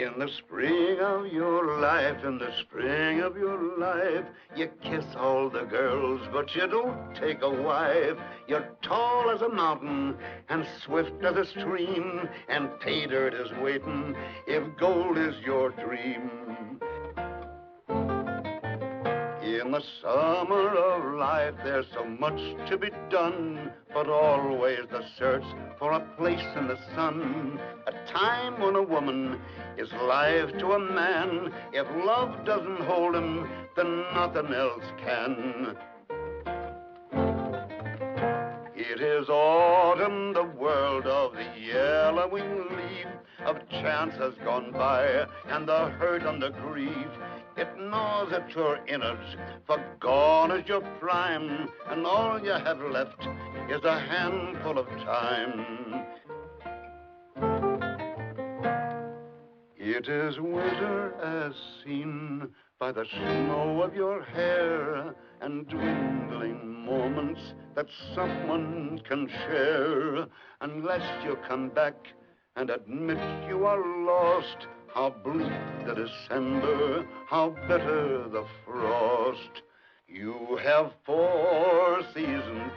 In the spring of your life, in the spring of your life, you kiss all the girls, but you don't take a wife. You're tall as a mountain and swift as a stream, and pay dirt is waiting if gold is your dream. In the summer of life, there's so much to be done, but always the search for a place in the sun. A time when a woman is life to a man. If love doesn't hold him, then nothing else can. It is autumn, the world of the yellowing leaf, of chance has gone by, and the hurt and the grief. It gnaws at your innards, for gone is your prime, and all you have left is a handful of time. It is winter as seen by the snow of your hair, and dwindling moments that someone can share. Unless you come back and admit you are lost, how bleak the December, how bitter the frost. You have 4 seasons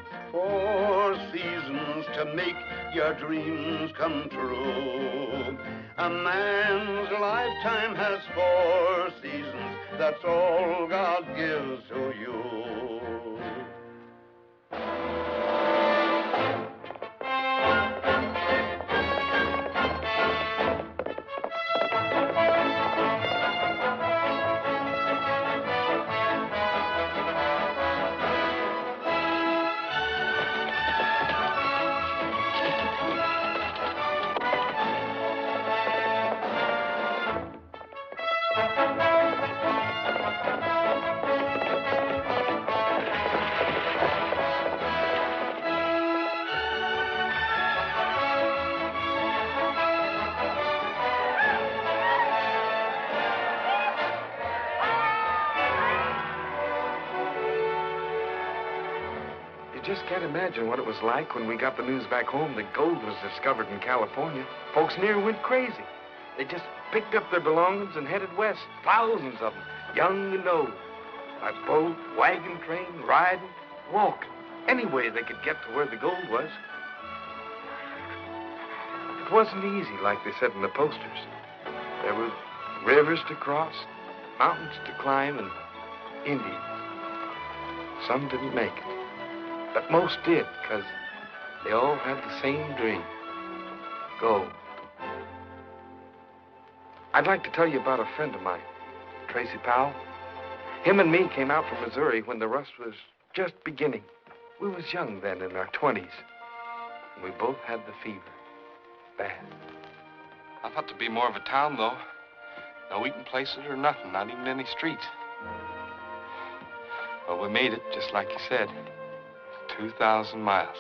to make your dreams come true. A man's lifetime has 4 seasons, that's all God gives to you. Just can't imagine what it was like when we got the news back home that gold was discovered in California. Folks near went crazy. They just picked up their belongings and headed west. Thousands of them, young and old. By boat, wagon train, riding, walking. Any way they could get to where the gold was. It wasn't easy, like they said in the posters. There were rivers to cross, mountains to climb, and Indians. Some didn't make it. But most did, because they all had the same dream. Gold. I'd like to tell you about a friend of mine, Tracy Powell. Him and me came out from Missouri when the rust was just beginning. We was young then, in our 20s. And we both had the fever. Bad. I thought to be more of a town, though. No eating places or nothing, not even any streets. Well, we made it, just like you said. 2,000 miles.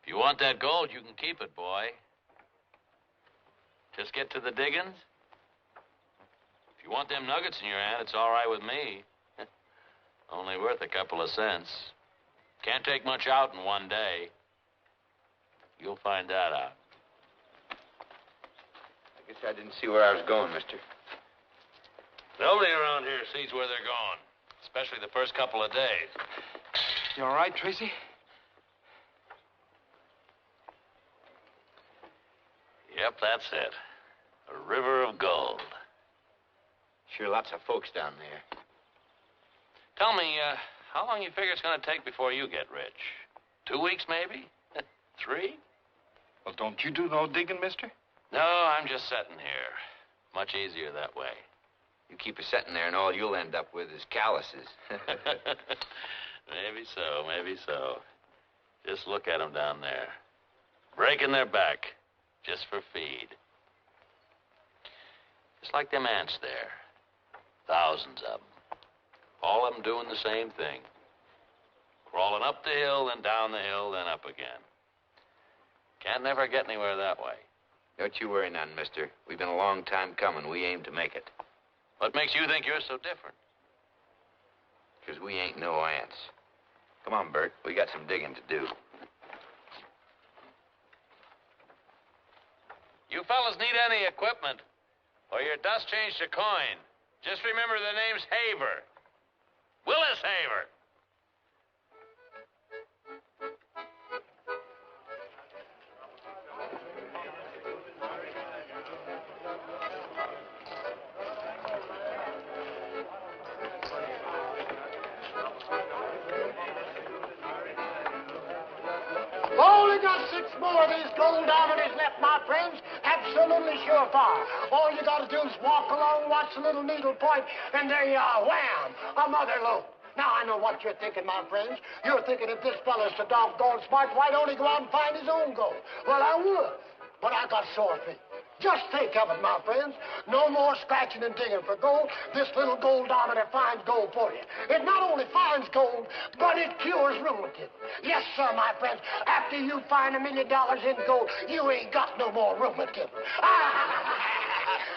If you want that gold, you can keep it, boy. Just get to the diggings. If you want them nuggets in your hand, it's all right with me. Only worth a couple of cents. Can't take much out in one day. You'll find that out. I guess I didn't see where I was going, mister. Nobody around here sees where they're going, especially the first couple of days. You all right, Tracy? Yep, that's it. A river of gold. Sure, lots of folks down there. Tell me, how long you figure it's going to take before you get rich? 2 weeks, maybe? 3? Well, don't you do no digging, mister? No, I'm just sitting here. Much easier that way. You keep us sitting there and all you'll end up with is calluses. Maybe so, maybe so. Just look at them down there. Breaking their back, just for feed. Just like them ants there. Thousands of them. All of them doing the same thing. Crawling up the hill, then down the hill, then up again. Can't never get anywhere that way. Don't you worry none, mister. We've been a long time coming. We aim to make it. What makes you think you're so different? Because we ain't no ants. Come on, Bert. We got some digging to do. You fellas need any equipment, or your dust changed to coin. Just remember the name's Haver. Willis Haver. Only got 6 more of these gold diamonds left, my friends. Absolutely surefire. All you got to do is walk along, watch the little needle point, and there you are. Wham! Another load. Now, I know what you're thinking, my friends. You're thinking if this fella's so doggone smart, why don't he go out and find his own gold? Well, I would, but I got sore feet. Just think of it, my friends. No more scratching and digging for gold. This little gold diamond finds gold for you. It not only finds gold, but it cures rheumatism. Yes, sir, my friends. After you find $1 million in gold, you ain't got no more rheumatism.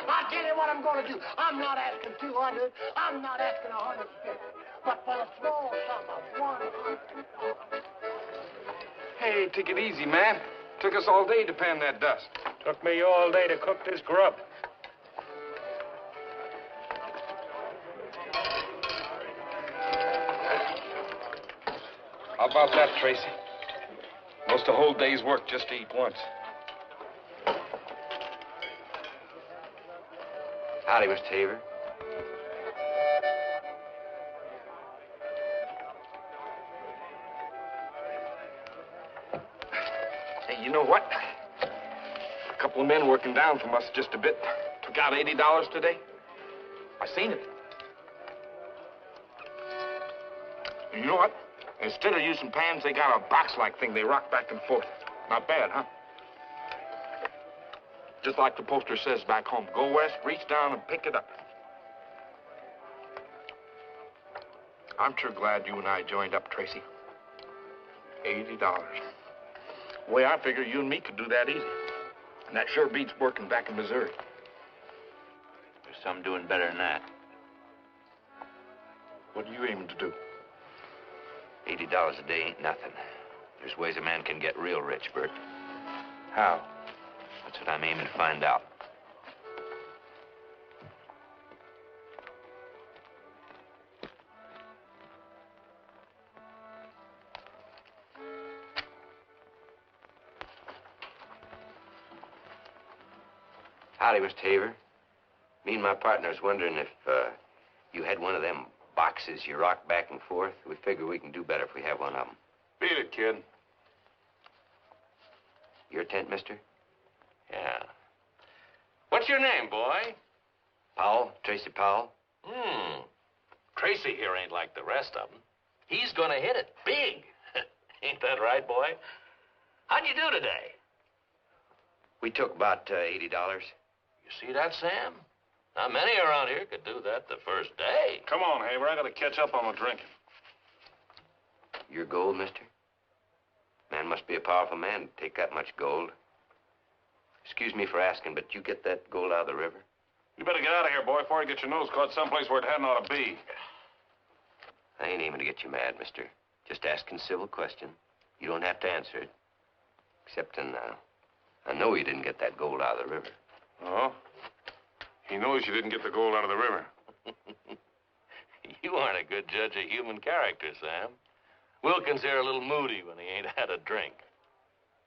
I'll tell you what I'm going to do. I'm not asking 200. I'm not asking 150. But for a small sum of $100. Hey, take it easy, man. Took us all day to pan that dust. Took me all day to cook this grub. How about that, Tracy? Most a whole day's work just to eat once. Howdy, Mr. Haver. Hey, you know what? A couple of men working down from us just a bit took out $80 today. I seen it. You know what? Instead of using pans, they got a box-like thing they rock back and forth. Not bad, huh? Just like the poster says back home. Go west, reach down, and pick it up. I'm sure glad you and I joined up, Tracy. $80. The way I figure, you and me could do that easy. And that sure beats working back in Missouri. There's some doing better than that. What are you aiming to do? $80 a day ain't nothing. There's ways a man can get real rich, Bert. How? That's what I'm aiming to find out. Howdy, Mr. Haver. Me and my partner's wondering if you had one of them boxes you rock back and forth. We figure we can do better if we have one of them. Beat it, kid. Your tent, mister? Yeah. What's your name, boy? Powell, Tracy Powell. Tracy here ain't like the rest of them. He's gonna hit it big. Ain't that right, boy? How'd you do today? We took about $80. You see that, Sam? Not many around here could do that the first day. Come on, Haver. I gotta catch up on my drinking. Your gold, mister? Man must be a powerful man to take that much gold. Excuse me for asking, but you get that gold out of the river? You better get out of here, boy, before you get your nose caught someplace where it hadn't ought to be. I ain't aiming to get you mad, mister. Just asking a civil question. You don't have to answer it. Except I know you didn't get that gold out of the river. Oh? He knows you didn't get the gold out of the river. You aren't a good judge of human character, Sam. Wilkins here a little moody when he ain't had a drink.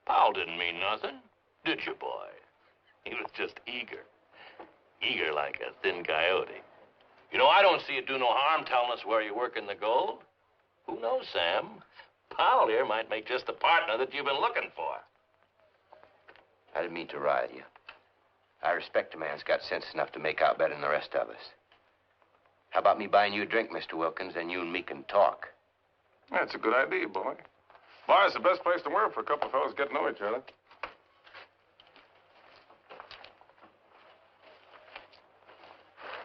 Powell didn't mean nothing, did you, boy? He was just eager. Eager like a thin coyote. You know, I don't see it do no harm telling us where you're working the gold. Who knows, Sam? Powell here might make just the partner that you've been looking for. I didn't mean to rile you. I respect a man who's got sense enough to make out better than the rest of us. How about me buying you a drink, Mr. Wilkins, and you and me can talk? That's a good idea, boy. Bar's the best place to work for a couple of fellows get to know each other.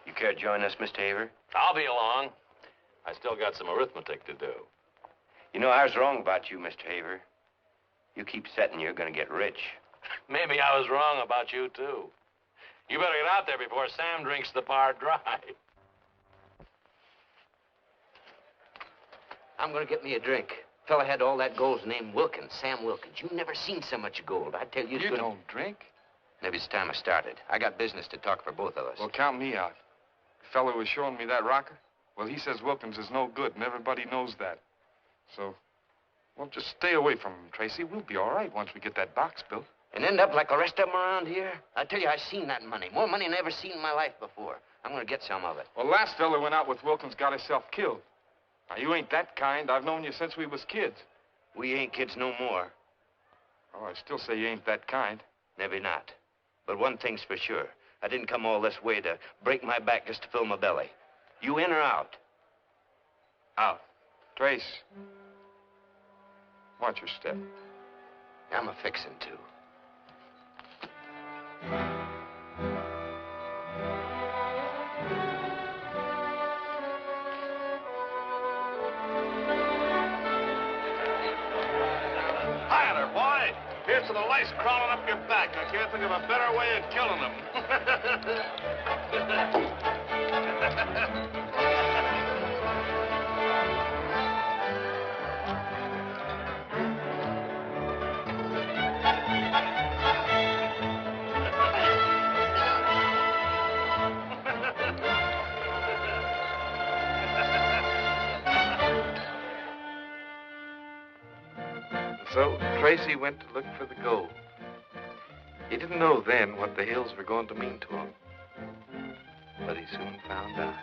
You care to join us, Mr. Haver? I'll be along. I still got some arithmetic to do. You know, I was wrong about you, Mr. Haver. You keep setting you're going to get rich. Maybe I was wrong about you, too. You better get out there before Sam drinks the par dry. I'm gonna get me a drink. Fella had all that gold's named Wilkins, Sam Wilkins. You never seen so much gold. I tell you, it's You gonna... don't drink? Maybe it's time I started. I got business to talk for both of us. Well, count me out. The fellow was showing me that rocker. Well, he says Wilkins is no good, and everybody knows that. So, well, just stay away from him, Tracy. We'll be all right once we get that box built. And end up like the rest of them around here? I tell you, I seen that money. More money than I ever seen in my life before. I'm gonna get some of it. Well, last fella went out with Wilkins, got himself killed. Now, you ain't that kind. I've known you since we was kids. We ain't kids no more. Oh, I still say you ain't that kind. Maybe not. But one thing's for sure. I didn't come all this way to break my back just to fill my belly. You in or out? Out. Trace, watch your step. I'm a fixin' to. Hi there, boy. Here's to the lice crawling up your back. I can't think of a better way of killing them. So Tracy went to look for the gold. He didn't know then what the hills were going to mean to him. But he soon found out.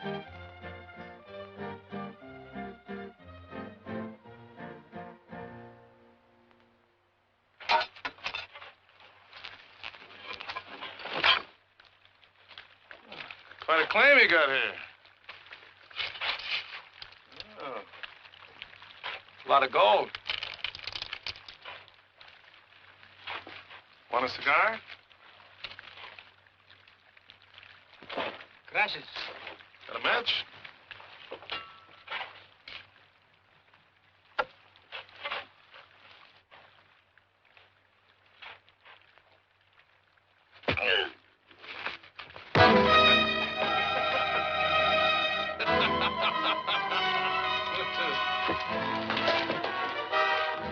Quite a claim you got here. Oh. A lot of gold. Want a cigar? Gracias. Got a match?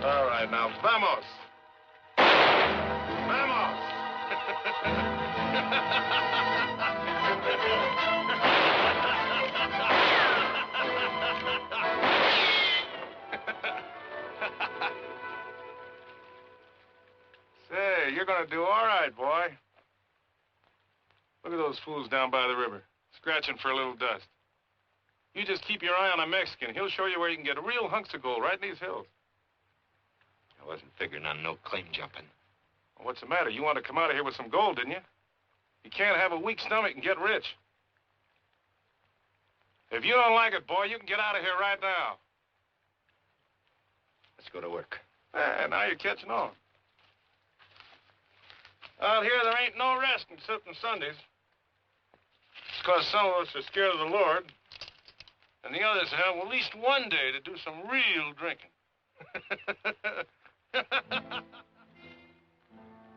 All right, now, vamos. Vamos. Say, you're gonna do all right, boy. Look at those fools down by the river, scratching for a little dust. You just keep your eye on a Mexican. He'll show you where you can get real hunks of gold right in these hills. I wasn't figuring on no claim jumping. Well, what's the matter? You want to come out of here with some gold, didn't you? You can't have a weak stomach and get rich. If you don't like it, boy, you can get out of here right now. Let's go to work. Now you're catching on. Out here, there ain't no rest except on Sundays. It's because some of us are scared of the Lord, and the others have at least one day to do some real drinking.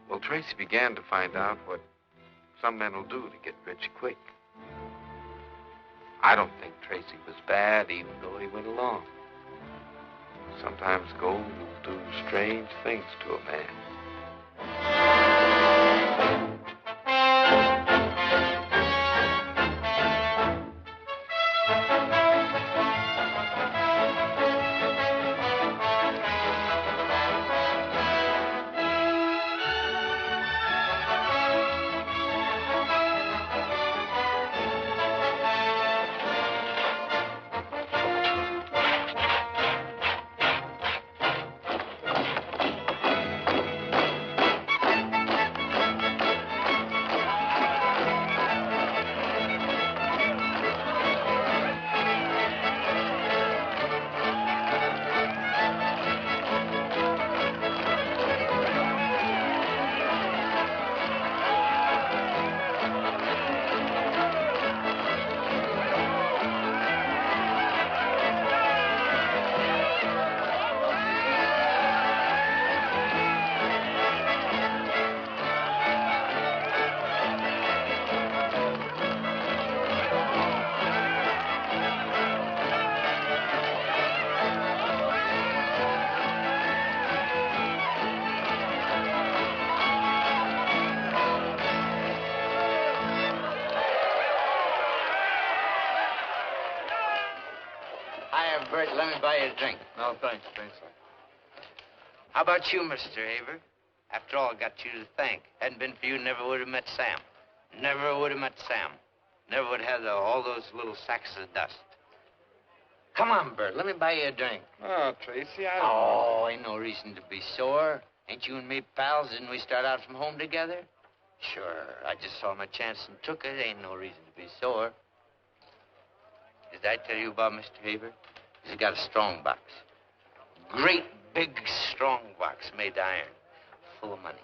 Well, Tracy began to find out what some men will do to get rich quick. I don't think Tracy was bad, even though he went along. Sometimes gold will do strange things to a man. Bert, let me buy you a drink. No, thanks, thanks. How about you, Mr. Haver? After all, I got you to thank. Hadn't been for you, never would have met Sam. Never would have met Sam. Never would have had all those little sacks of dust. Come on, Bert, let me buy you a drink. Oh, Tracy, I don't Oh, ain't no reason to be sore. Ain't you and me pals? Didn't we start out from home together? Sure, I just saw my chance and took it. Ain't no reason to be sore. Did I tell you about Mr. Haver? He's got a strong box. Great, big, strong box made of iron, full of money.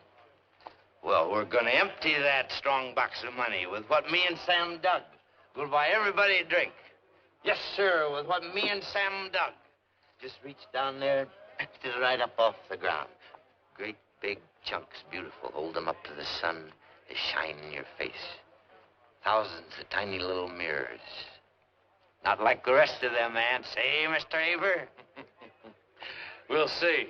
Well, we're going to empty that strong box of money with what me and Sam dug. We'll buy everybody a drink. Yes, sir, with what me and Sam dug. Just reach down there, picked it right up off the ground. Great big chunks, beautiful. Hold them up to the sun. They shine in your face. Thousands of tiny little mirrors. Not like the rest of them ants, eh, Mr. Haver? We'll see.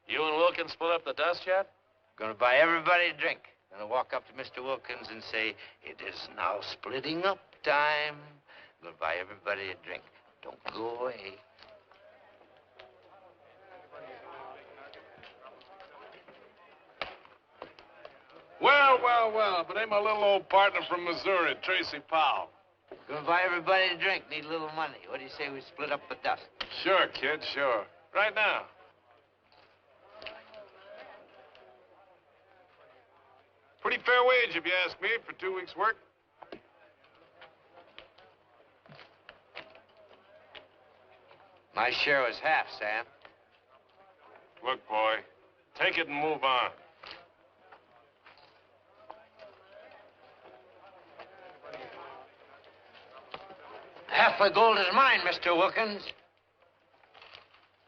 You and Wilkins split up the dust yet? Gonna buy everybody a drink. Gonna walk up to Mr. Wilkins and say, it is now splitting up time. Gonna buy everybody a drink. Don't go away. Well, but ain't my little old partner from Missouri, Tracy Powell. Gonna buy everybody a drink. Need a little money. What do you say we split up the dust? Sure, kid, sure. Right now. Pretty fair wage, if you ask me, for 2 weeks' work. My share was half, Sam. Look, boy, take it and move on. Half the gold is mine, Mr. Wilkins.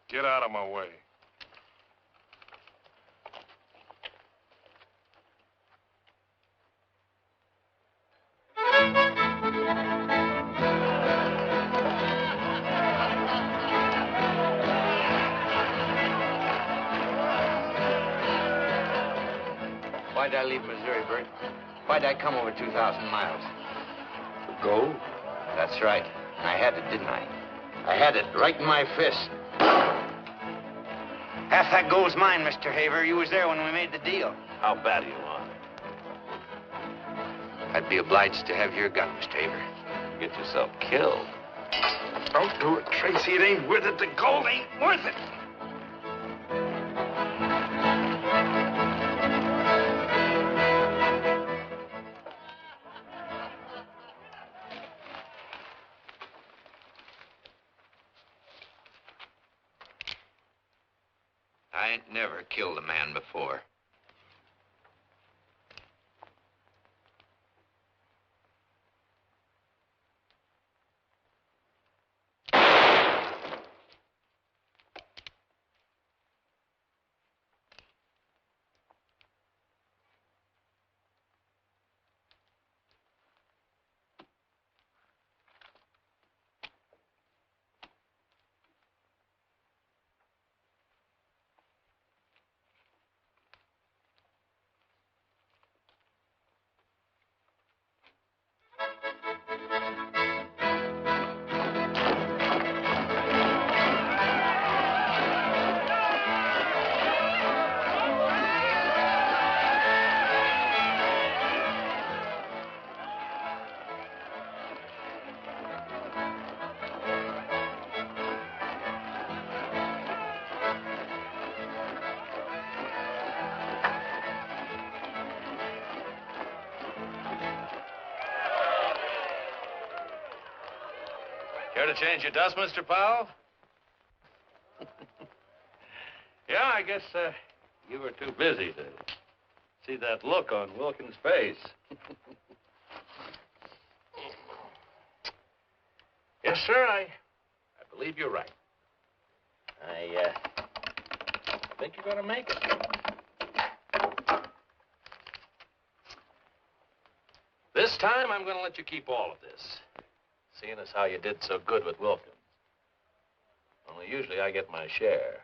Get out of my way. Why'd I leave Missouri, Bert? Why'd I come over 2,000 miles? For gold? That's right. And I had it, didn't I? I had it right in my fist. Half that gold's mine, Mr. Haver. You was there when we made the deal. How bad do you want it? I'd be obliged to have your gun, Mr. Haver. Get yourself killed. Don't do it, Tracy. It ain't worth it. The gold ain't worth it. I ain't never killed a man before. Care to change your dust, Mr. Powell? Yeah, I guess you were too busy to see that look on Wilkins' face. Yes, sir, I believe you're right. I think you're going to make it. This time, I'm going to let you keep all of this, seeing as how you did so good with Wilkins. Only usually I get my share.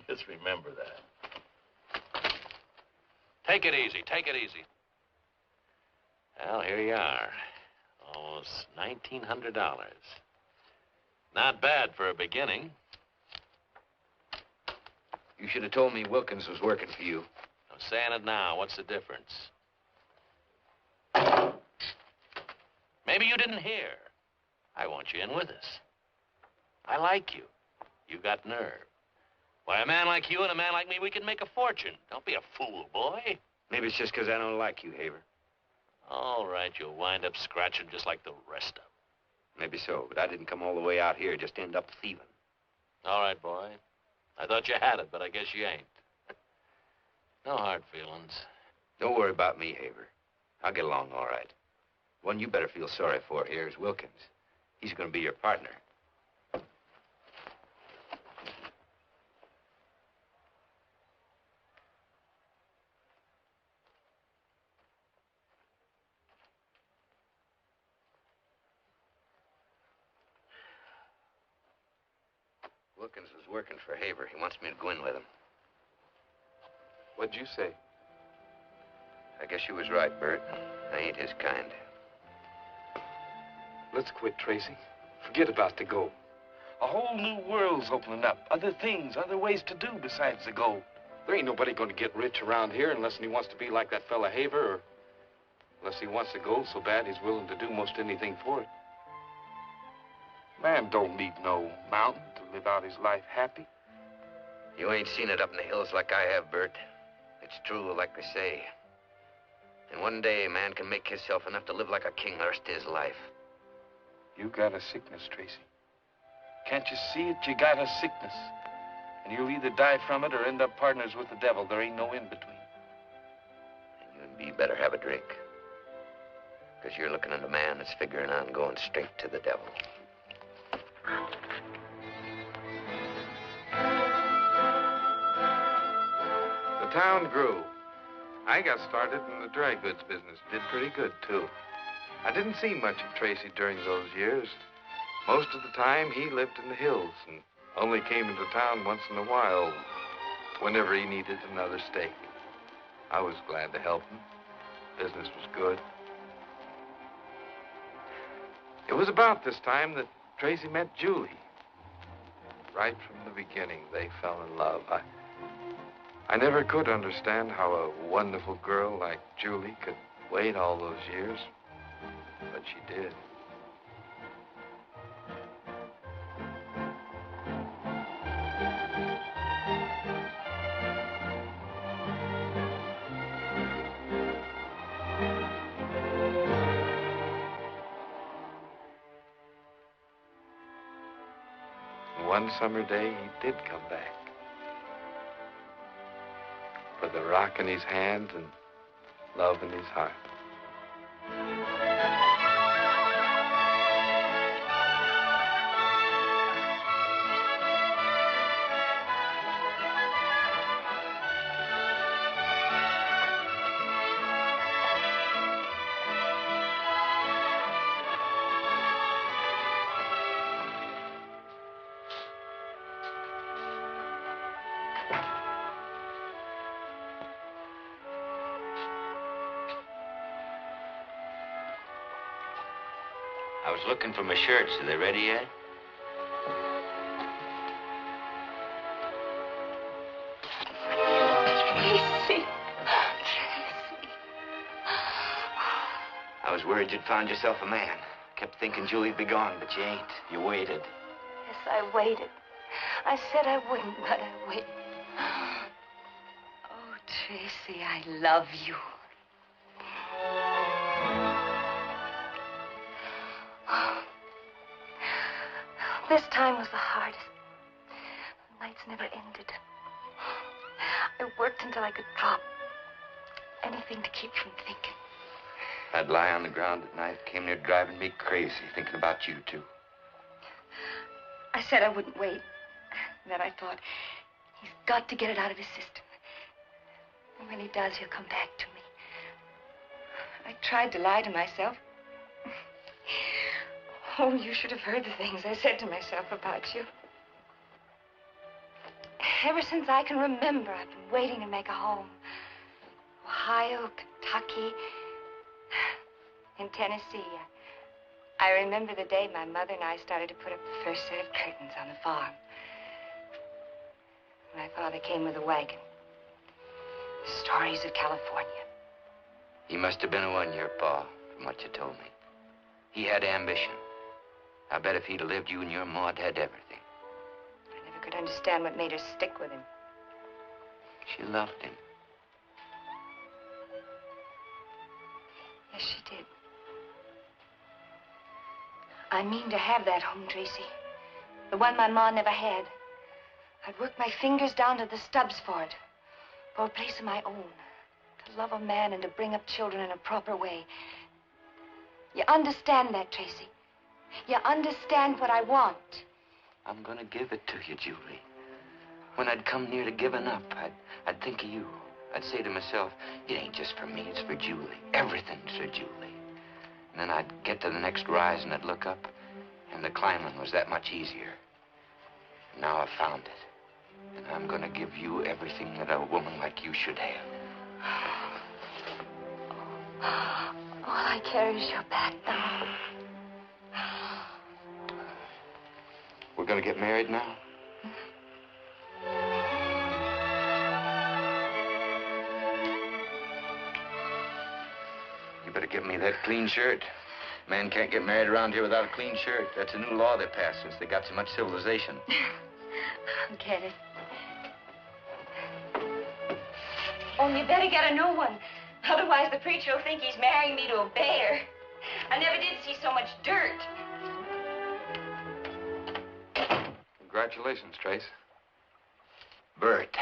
Just remember that. Take it easy, take it easy. Well, here you are. Almost $1,900. Not bad for a beginning. You should have told me Wilkins was working for you. I'm saying it now. What's the difference? Maybe you didn't hear. I want you in with us. I like you. You got nerve. Why, a man like you and a man like me, we can make a fortune. Don't be a fool, boy. Maybe it's just because I don't like you, Haver. All right, you'll wind up scratching just like the rest of them. Maybe so, but I didn't come all the way out here just to end up thieving. All right, boy. I thought you had it, but I guess you ain't. No hard feelings. Don't worry about me, Haver. I'll get along all right. One you better feel sorry for here is Wilkins. He's going to be your partner. Wilkins was working for Haver. He wants me to go in with him. What'd you say? I guess you was right, Bert. I ain't his kind. Let's quit, Tracy. Forget about the gold. A whole new world's opening up. Other things, other ways to do besides the gold. There ain't nobody going to get rich around here unless he wants to be like that fella Haver, or unless he wants the gold so bad he's willing to do most anything for it. Man don't need no mountain to live out his life happy. You ain't seen it up in the hills like I have, Bert. It's true, like they say. And one day, a man can make himself enough to live like a king the rest of his life. You got a sickness, Tracy. Can't you see it? You got a sickness. And you'll either die from it or end up partners with the devil. There ain't no in-between. And you and me better have a drink. Because you're looking at a man that's figuring on going straight to the devil. The town grew. I got started in the dry goods business. Did pretty good, too. I didn't see much of Tracy during those years. Most of the time, he lived in the hills and only came into town once in a while whenever he needed another stake. I was glad to help him. Business was good. It was about this time that Tracy met Julie. Right from the beginning, they fell in love. I never could understand how a wonderful girl like Julie could wait all those years, but she did. One summer day, he did come back. With a rock in his hand and love in his heart. I was looking for my shirts. Are they ready yet? Tracy. I was worried you'd found yourself a man. Kept thinking Julie'd be gone, but you ain't. You waited. Yes, I waited. I said I wouldn't, but I waited. Oh, Tracy, I love you. This time was the hardest. The nights never ended. I worked until I could drop. Anything to keep from thinking. I'd lie on the ground at night, came near driving me crazy, thinking about you, too. I said I wouldn't wait. Then I thought, he's got to get it out of his system. And when he does, he'll come back to me. I tried to lie to myself. Oh, you should have heard the things I said to myself about you. Ever since I can remember, I've been waiting to make a home. Ohio, Kentucky, in Tennessee. I remember the day my mother and I started to put up the first set of curtains on the farm. My father came with a wagon. Stories of California. He must have been a one-year pa, from what you told me. He had ambition. I bet if he'd have lived, you and your Maud had everything. I never could understand what made her stick with him. She loved him. Yes, she did. I mean to have that home, Tracy. The one my ma never had. I'd work my fingers down to the stubs for it. For a place of my own. To love a man and to bring up children in a proper way. You understand that, Tracy? You understand what I want? I'm gonna give it to you, Julie. When I'd come near to giving up, I'd think of you. I'd say to myself, it ain't just for me, it's for Julie. Everything's for Julie. And then I'd get to the next rise and I'd look up, and the climbing was that much easier. Now I've found it. And I'm gonna give you everything that a woman like you should have. All I care is your back now. We're gonna get married now? You better give me that clean shirt. Man can't get married around here without a clean shirt. That's a new law they passed since they got so much civilization. I'll get it. Only you better get a new one. Otherwise, the preacher will think he's marrying me to a bear. I never did see so much dirt. Congratulations, Trace. Bert.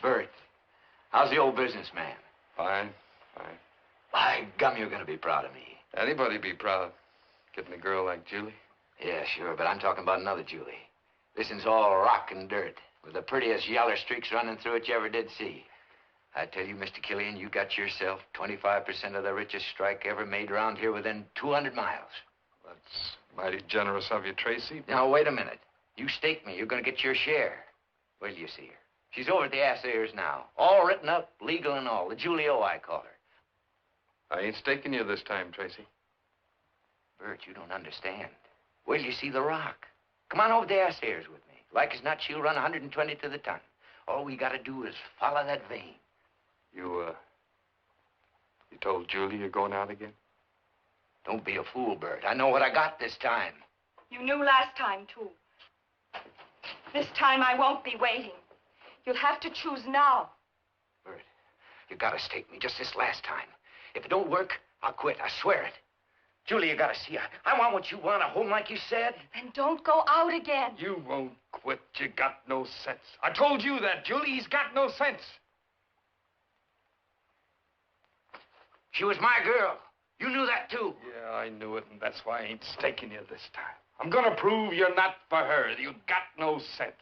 Bert, how's the old businessman? Fine, fine. By gum, you're gonna be proud of me. Anybody be proud. Getting a girl like Julie. Yeah, sure, but I'm talking about another Julie. This one's all rock and dirt, with the prettiest yaller streaks running through it you ever did see. I tell you, Mr. Killian, you got yourself 25% of the richest strike ever made around here within 200 miles. That's mighty generous of you, Tracy. Now, wait a minute. You stake me, you're gonna get your share. Wait till you see her. She's over at the Assayers now. All written up, legal and all. The Julie O, I call her. I ain't staking you this time, Tracy. Bert, you don't understand. Wait till you see the rock. Come on over to the Assayers with me. Like as not, she'll run 120 to the ton. All we gotta do is follow that vein. You told Julie you're going out again? Don't be a fool, Bert. I know what I got this time. You knew last time, too. This time I won't be waiting. You'll have to choose now. Bert, you gotta stake me just this last time. If it don't work, I'll quit. I swear it. Julie, you gotta see. I want what you want, a home like you said. Then don't go out again. You won't quit. You got no sense. I told you that, Julie. He's got no sense. She was my girl. You knew that, too. Yeah, I knew it, and that's why I ain't staking you this time. I'm gonna prove you're not for her. You got no sense.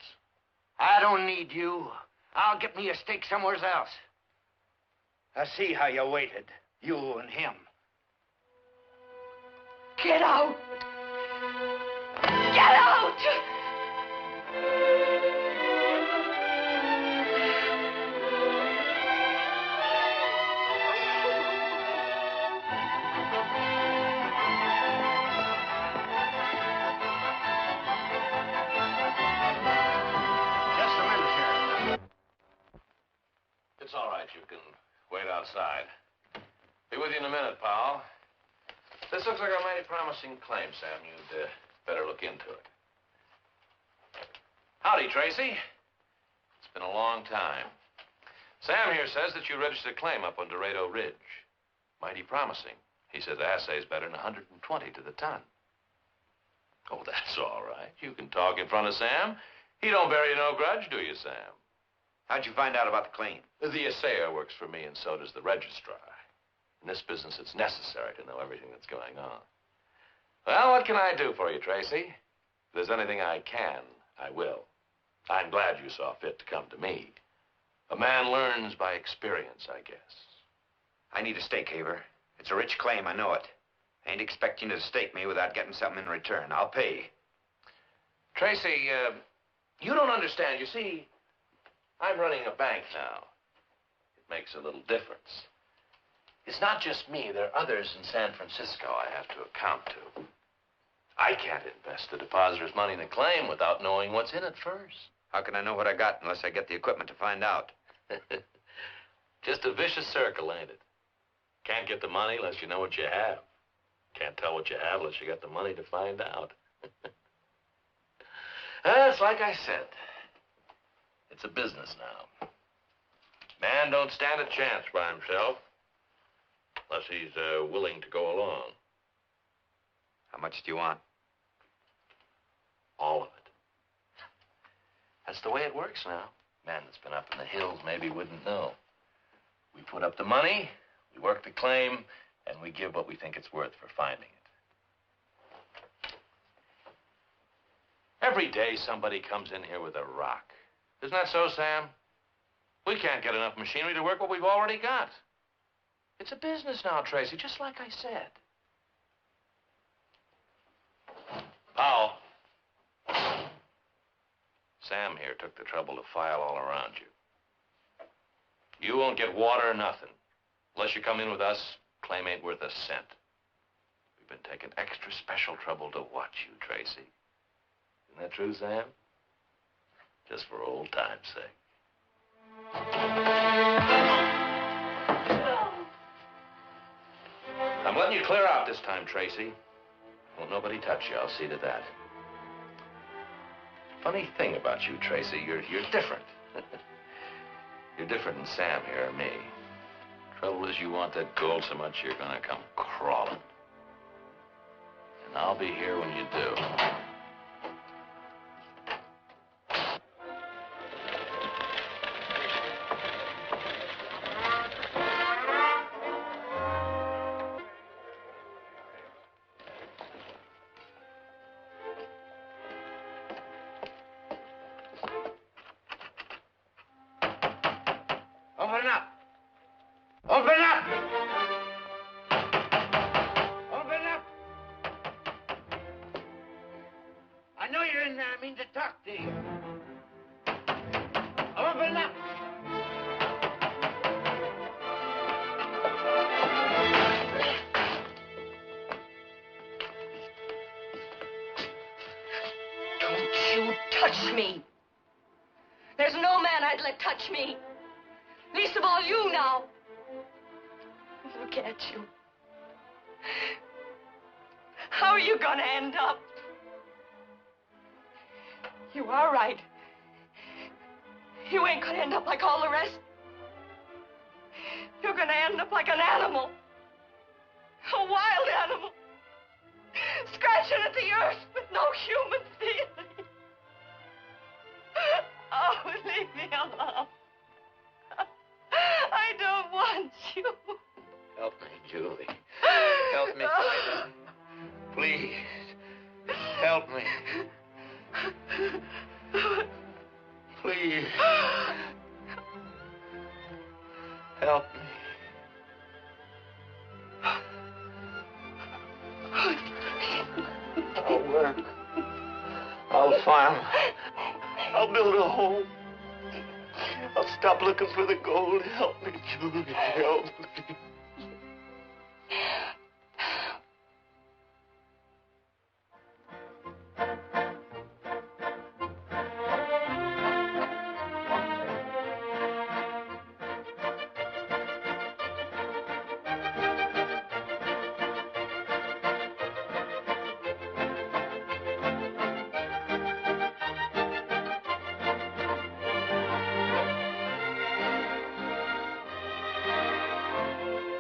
I don't need you. I'll get me a stake somewhere else. I see how you waited, you and him. Get out! Get out! It's all right. You can wait outside. Be with you in a minute, Pyle. This looks like a mighty promising claim, Sam. You'd better look into it. Howdy, Tracy. It's been a long time. Sam here says that you registered a claim up on Dorado Ridge. Mighty promising. He says the assay's better than 120 to the ton. Oh, that's all right. You can talk in front of Sam. He don't bear you no grudge, do you, Sam? How'd you find out about the claim? The assayer works for me, and so does the registrar. In this business, it's necessary to know everything that's going on. Well, what can I do for you, Tracy? If there's anything I can, I will. I'm glad you saw fit to come to me. A man learns by experience, I guess. I need a stake, Haver. It's a rich claim, I know it. I ain't expecting you to stake me without getting something in return. I'll pay. Tracy, you don't understand. You see, I'm running a bank now. It makes a little difference. It's not just me. There are others in San Francisco I have to account to. I can't invest the depositor's money in a claim without knowing what's in it first. How can I know what I got unless I get the equipment to find out? Just a vicious circle, ain't it? Can't get the money unless you know what you have. Can't tell what you have unless you got the money to find out. It's like I said. It's a business now. Man don't stand a chance by himself unless he's willing to go along. How much do you want? All of it. That's the way it works now. Man that's been up in the hills maybe wouldn't know. We put up the money, we work the claim, and we give what we think it's worth for finding it. Every day somebody comes in here with a rock. Isn't that so, Sam? We can't get enough machinery to work what we've already got. It's a business now, Tracy, just like I said. Powell. Sam here took the trouble to file all around you. You won't get water or nothing. Unless you come in with us, claim ain't worth a cent. We've been taking extra special trouble to watch you, Tracy. Isn't that true, Sam? Just for old time's sake. I'm letting you clear out this time, Tracy. Won't nobody touch you, I'll see to that. Funny thing about you, Tracy, you're different. You're different than Sam here or me. Trouble is you want that gold so much you're gonna come crawling. And I'll be here when you do. Open up! Open up! Open up! I know you're in there. I mean to talk to you. Open up! Don't you touch me. There's no man I'd let touch me. Least of all you now. Look at you. How are you gonna end up? You are right. You ain't gonna end up like all the rest. You're gonna end up like an animal. A wild animal. Scratching at the earth with no human feeling. Oh, leave me alone. I don't want you. Help me, Julie. Help me. Please. Help me. Please. Help me. I'll work. I'll farm. I'll build a home. I'll stop looking for the gold. Help me, Julie. Help me.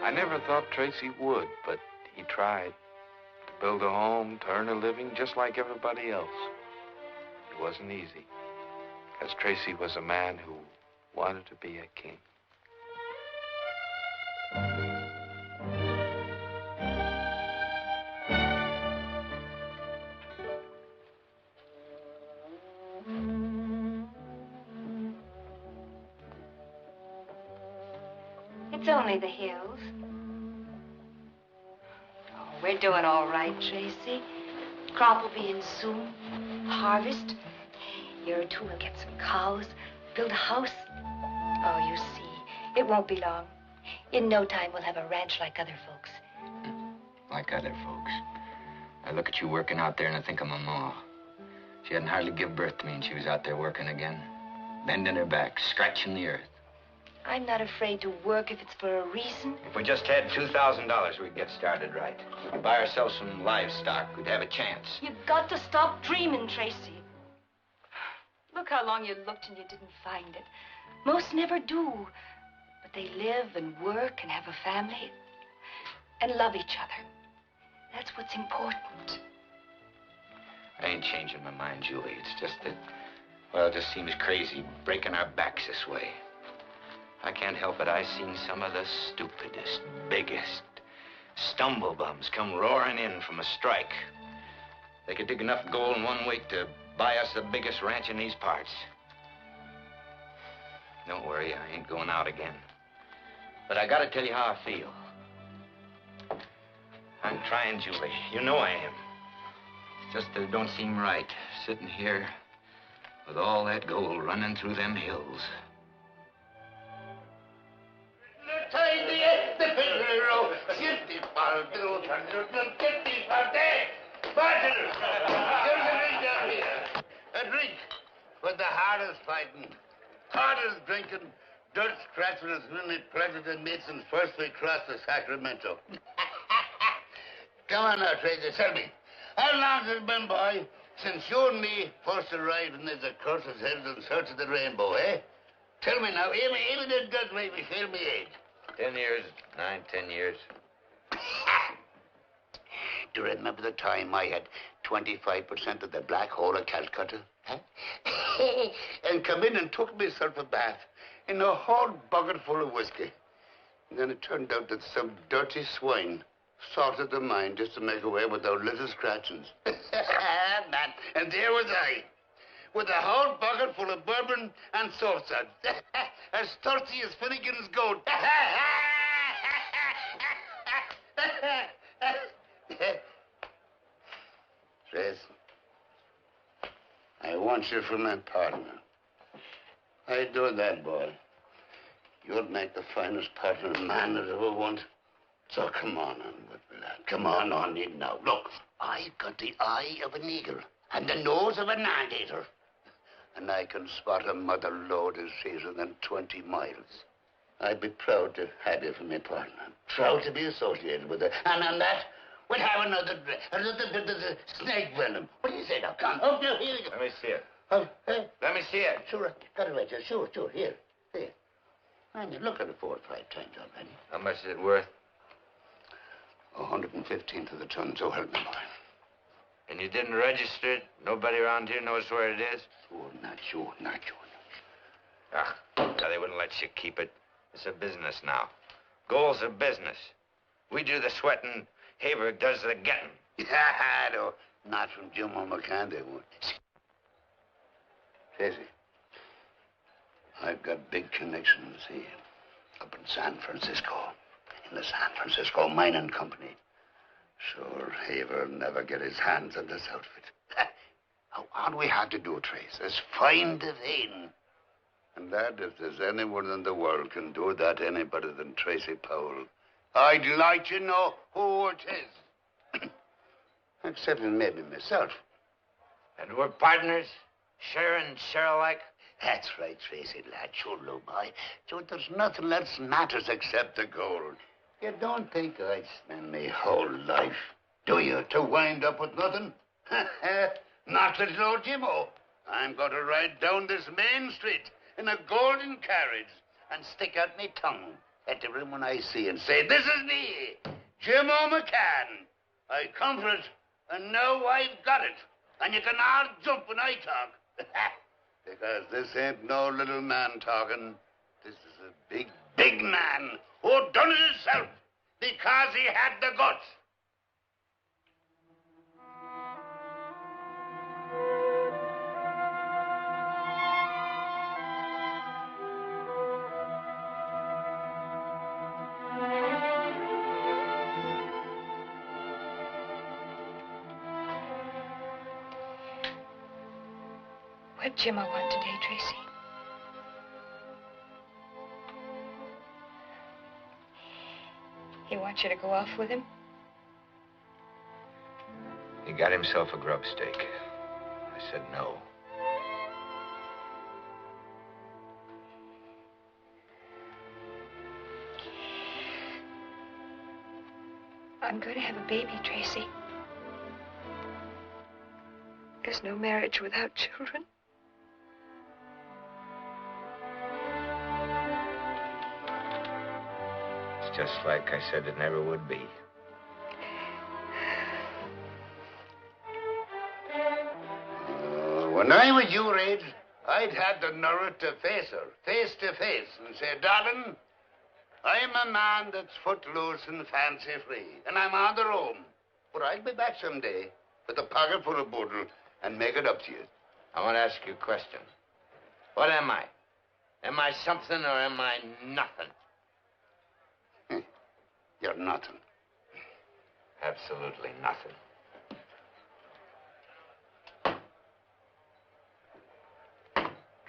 I never thought Tracy would, but he tried to build a home, to earn a living, just like everybody else. It wasn't easy, because Tracy was a man who wanted to be a king. It's only the hills. Oh, we're doing all right, Tracy. Crop will be in soon. Harvest. Year or two, we'll get some cows, build a house. Oh, you see, it won't be long. In no time, we'll have a ranch like other folks. Like other folks. I look at you working out there and I think of my ma. She hadn't hardly give birth to me and she was out there working again. Bending her back, scratching the earth. I'm not afraid to work if it's for a reason. If we just had $2,000, we'd get started right. We could buy ourselves some livestock. We'd have a chance. You've got to stop dreaming, Tracy. Look how long you looked and you didn't find it. Most never do. But they live and work and have a family and love each other. That's what's important. I ain't changing my mind, Julie. It's just that, well, it just seems crazy breaking our backs this way. I can't help it. I've seen some of the stupidest, biggest stumblebums come roaring in from a strike. They could dig enough gold in 1 week to buy us the biggest ranch in these parts. Don't worry, I ain't going out again. But I gotta tell you how I feel. I'm trying, Julie. You know I am. It's just that it don't seem right, sitting here with all that gold running through them hills. A drink with the hardest fighting, hardest drinking, dirt scratching as many President Mason's first we crossed the Sacramento. Come on now, Tracy, tell me. How long has it been, boy, since you and me first arrived in these accursed hills in search of the rainbow, eh? Tell me now, even it does make me feel me age. 10 years, 9, 10 years. Do you remember the time I had 25% of the black hole of Calcutta? Huh? And come in and took myself a bath in a whole bucket full of whiskey. And then it turned out that some dirty swine salted the mine just to make away with our little scratchings. Man, and there was I, with a whole bucket full of bourbon and soap suds, as thirsty as Finnegan's goat. Trace, I want you for my partner. I do that, boy. You'll make the finest partner a man has ever wanted. So come on with me, lad. Come on in now. Look, I got the eye of an eagle and the nose of an anteater. And I can spot a mother lode as season than 20 miles. I'd be proud to have you for my partner. Proud to be associated with her. And on that, we'll have a little bit of the snake venom. What do you say now? Come, up now, here you go. Let me see it. Hey? Let me see it. Sure, got it right here. Sure, here. I mean, look at it 4 or 5 times already. How much is it worth? 115 to the ton, so help me, boy. And you didn't register it? Nobody around here knows where it is? Sure, not sure. Ah, they wouldn't let you keep it. It's a business now. Gold's a business. We do the sweating, Haver does the getting. No, not from Jim or McCann, they won't. Tracy, I've got big connections here, up in San Francisco, in the San Francisco Mining Company. Sure, Haver'll never get his hands on this outfit. All we have to do, Trace, is find the vein. And that, if there's anyone in the world can do that any better than Tracy Powell, I'd like to know who it is. Except maybe myself. And we're partners? Share and share alike? That's right, Tracy, lad. Sure, little boy. So there's nothing else matters except the gold. You don't think I'd spend my whole life, do you, to wind up with nothing? Not little old Jimmo. I'm going to ride down this main street in a golden carriage and stick out my tongue at everyone I see and say, "This is me, Jimmo McCann. I come for it, and now I've got it. And you can all jump when I talk." Because this ain't no little man talking. This is a big, big man who done it himself because he had the guts. What'd Jim want today, Tracy? He wants you to go off with him? He got himself a grub stake. I said no. I'm going to have a baby, Tracy. There's no marriage without children. It's just like I said it never would be. When I was your age, I'd had the nerve to face her, face to face, and say, darling, I'm a man that's footloose and fancy-free, and I'm on the roam. But I'll be back someday with a pocket full of boodle and make it up to you. I want to ask you a question. What am I? Am I something or am I nothing? You're nothing. Absolutely nothing.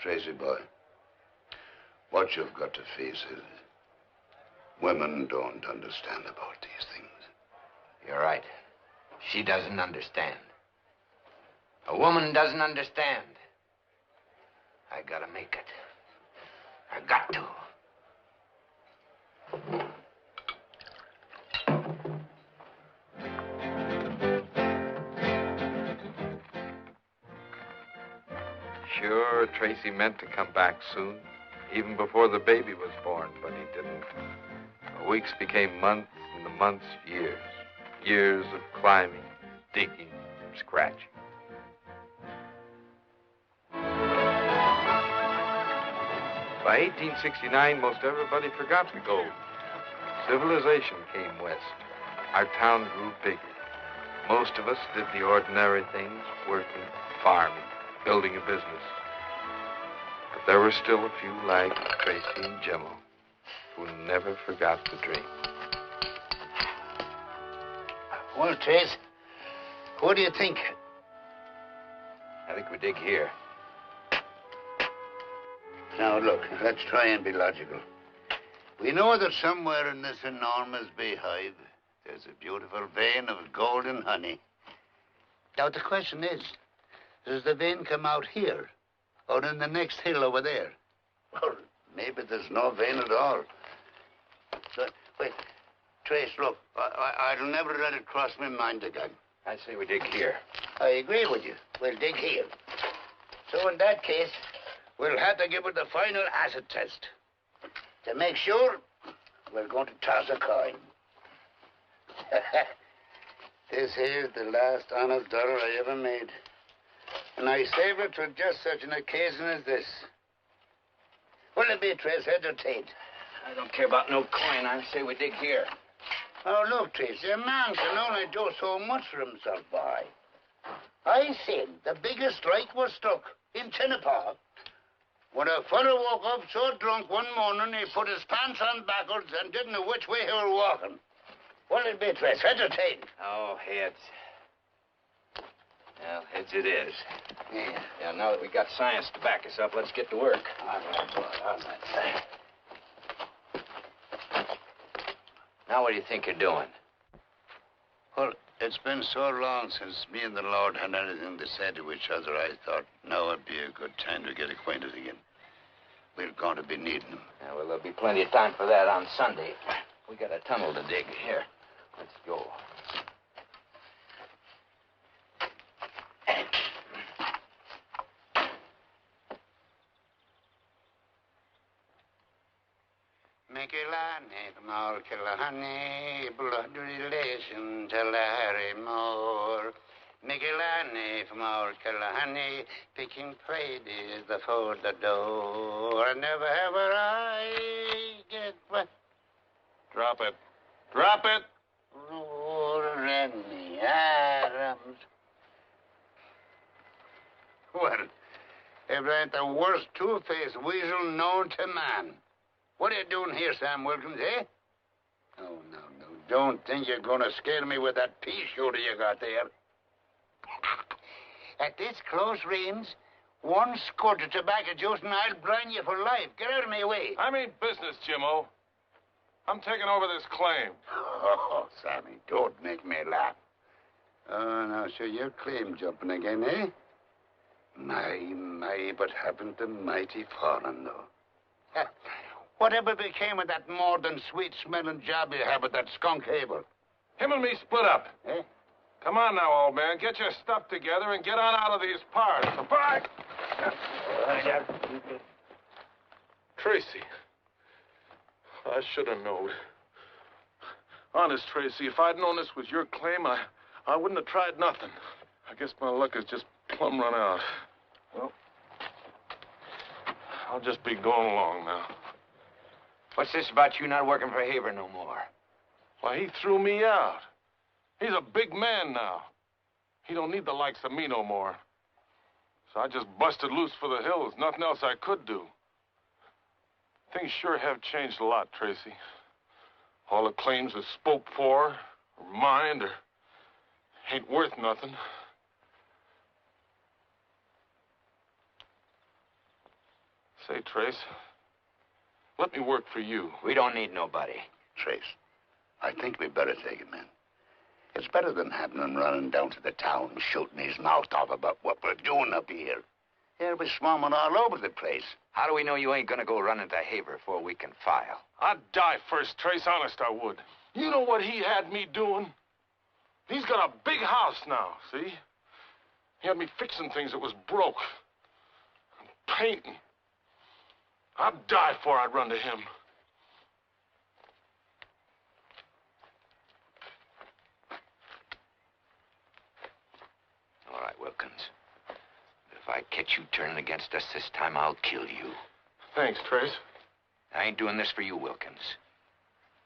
Tracy boy, what you've got to face is women don't understand about these things. You're right. She doesn't understand. A woman doesn't understand. I gotta make it. I got to. Sure, Tracy meant to come back soon, even before the baby was born, but he didn't. The weeks became months, and the months years. Years of climbing, digging, scratching. By 1869, most everybody forgot the gold. Civilization came west. Our town grew bigger. Most of us did the ordinary things, working, farming, building a business. But there were still a few like Tracy and Jimmo who never forgot the dream. Well, Trace, what do you think? I think we dig here. Now, look, let's try and be logical. We know that somewhere in this enormous beehive, there's a beautiful vein of golden honey. Now, the question is, does the vein come out here or in the next hill over there? Or maybe there's no vein at all. So, wait, Trace, look, I'll never let it cross my mind again. I say we dig here. I agree with you. We'll dig here. So in that case, we'll have to give it the final acid test. To make sure, we're going to toss a coin. This here's the last honest dollar I ever made. And I saved it for just such an occasion as this. What'll it be, Trace, head or tail? I don't care about no coin. I say we dig here. Oh, look, Tracy, a man can only do so much for himself, boy. I seen the biggest strike was struck in Tinnapaw when a fellow woke up so drunk one morning he put his pants on backwards and didn't know which way he were walking. What'll it be, Trace, head or tail? Oh, heads. Well, heads it is. Yeah. Yeah, now that we got science to back us up, let's get to work. All right, boy, all right. Now what do you think you're doing? Well, it's been so long since me and the Lord had anything to say to each other, I thought now would be a good time to get acquainted again. We're going to be needing him. Yeah, well, there'll be plenty of time for that on Sunday. We got a tunnel to dig. Here, let's go. Mikilani from all Killarney, blood relation to Larry Moore. Mikilani from all Killarney, picking ladies before the door. Never ever I get what? Drop it. Drop it! Roar in the arms. Well, if it ain't the worst two-faced weasel known to man. What are you doing here, Sam Wilkins, eh? Oh, no. Don't think you're going to scare me with that pea shooter you got there. At this close range, one squirt of tobacco juice and I'll brine you for life. Get out of my way. I mean business, Jimmo. I'm taking over this claim. Oh, Sammy, don't make me laugh. Oh, now, so you're claim jumping again, eh? My, but haven't the mighty fallen, though. Ha. Whatever became of that more than sweet-smelling job you have with that skunk Abel? Him and me split up. Eh? Come on now, old man. Get your stuff together and get on out of these parts. Bye. Tracy. I should have known. Honest, Tracy, if I'd known this was your claim, I wouldn't have tried nothing. I guess my luck has just plumb run out. Well, I'll just be going along now. What's this about you not working for Haver no more? Why, he threw me out. He's a big man now. He don't need the likes of me no more. So I just busted loose for the hills. Nothing else I could do. Things sure have changed a lot, Tracy. All the claims are spoke for, or mined, or ain't worth nothing. Say, Trace, let me work for you. We don't need nobody. Trace, I think we better take him in. It's better than having him running down to the town shooting his mouth off about what we're doing up here. He'll be swarming all over the place. How do we know you ain't gonna go running to Haver before we can file? I'd die first, Trace. Honest, I would. You know what he had me doing? He's got a big house now, see? He had me fixing things that was broke. And painting. I'd die before I'd run to him. All right, Wilkins. If I catch you turning against us this time, I'll kill you. Thanks, Trace. I ain't doing this for you, Wilkins.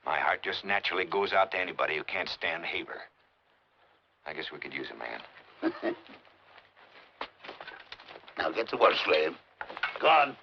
My heart just naturally goes out to anybody who can't stand Haver. I guess we could use a man. Now get to work, slave. Go on.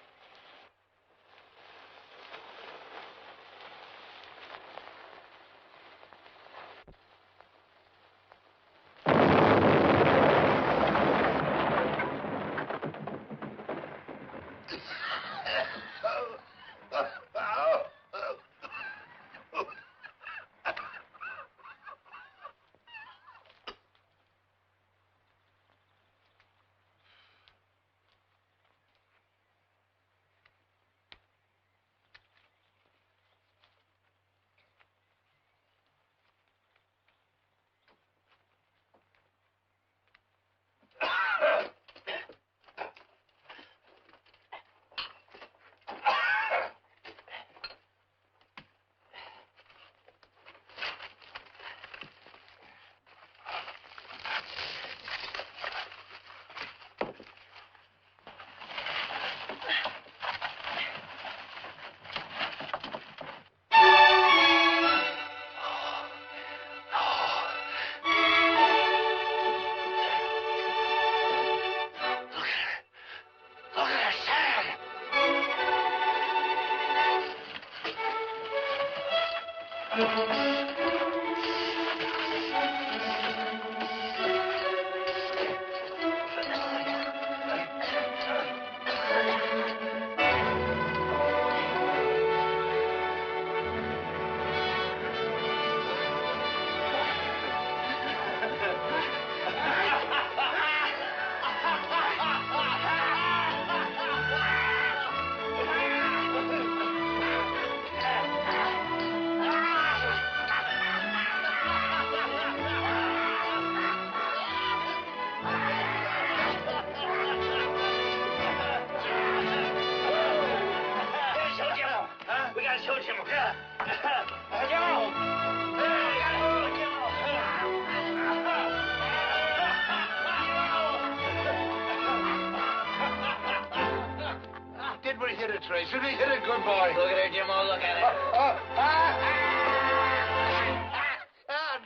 Tracy, hit it, good boy. Look at it, Jimmo, look at it.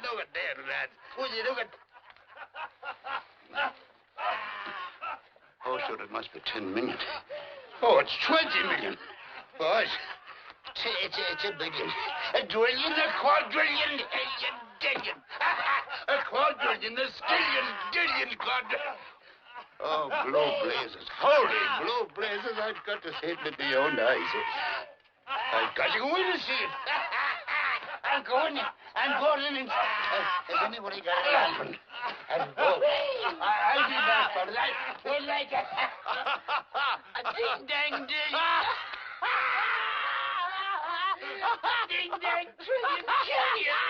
Look at that, lad. Will you look at... Oh, sure, it must be 10 million. Oh, it's 20 million. Boys, it's a billion. A trillion, a quadrillion, dillion. A quadrillion, a skillion, dillion, quadrillion. Oh, blue blazes. Holy blue blazes. I've got to see it with my own eyes. I've got to go in and see it. I'm going in. Has anybody got a lantern? I'll be back, fellas. We'll like it. Ding-dang, ding. Ding-dang, trillion, trillion.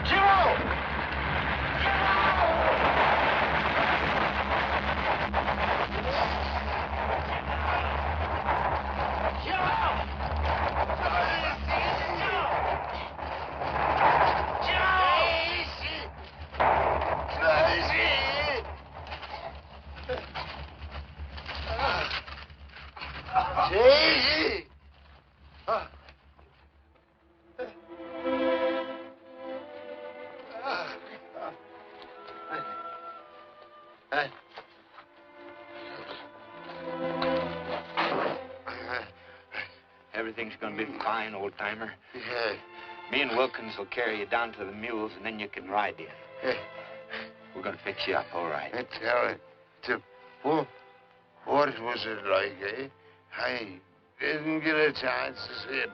Jimmo! Everything's gonna be fine, old-timer. Yeah. Me and Wilkins will carry you down to the mules, and then you can ride in. We're gonna fix you up, all right. What was it like, eh? I didn't get a chance to see it.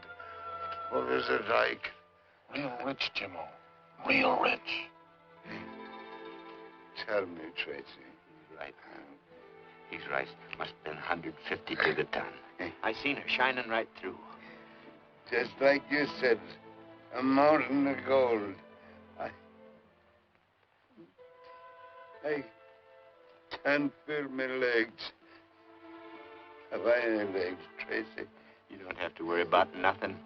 What was it like? Real rich, Jimmo. Real rich. Tell me, Tracy. He's right. He's right. Must have been 150 to the ton. I seen her shining right through. Just like you said, a mountain of gold. I can't feel my legs. Have I any legs, Tracy? You don't have to worry about nothing.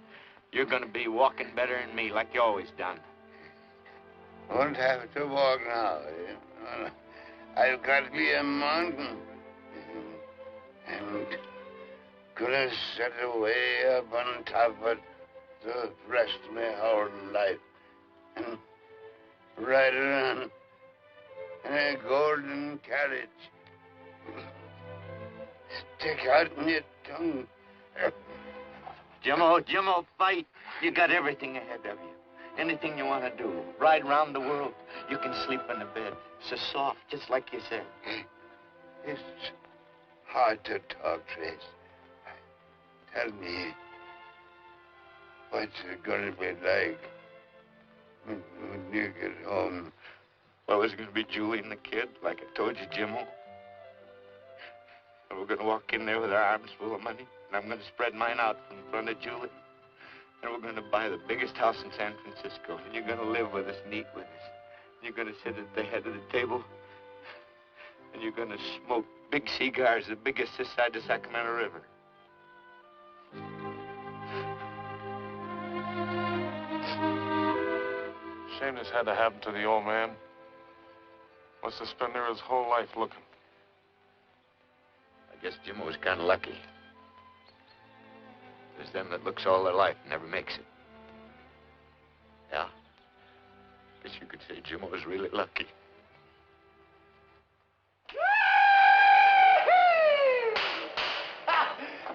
You're gonna be walking better than me, like you always done. Won't have to walk now. Eh? I've got to be a mountain. And gonna set away up on top of it the rest of my whole life. And ride around in a golden carriage. Stick out in your tongue. Jimmo, fight. You got everything ahead of you. Anything you want to do. Ride around the world. You can sleep in a bed. So soft, just like you said. It's hard to talk, Trace. Tell me, what's it going to be like when you get home? Well, there's going to be Julie and the kid, like I told you, Jimmo. And we're going to walk in there with our arms full of money. And I'm going to spread mine out in front of Julie. And we're going to buy the biggest house in San Francisco. And you're going to live with us and eat with us. You're going to sit at the head of the table. And you're going to smoke big cigars, the biggest this side of the Sacramento River. Shame this had to happen to the old man. Must have spent there his whole life looking. I guess Jimmo was kind of lucky. There's them that looks all their life and never makes it. Yeah. Guess you could say Jimmo was really lucky.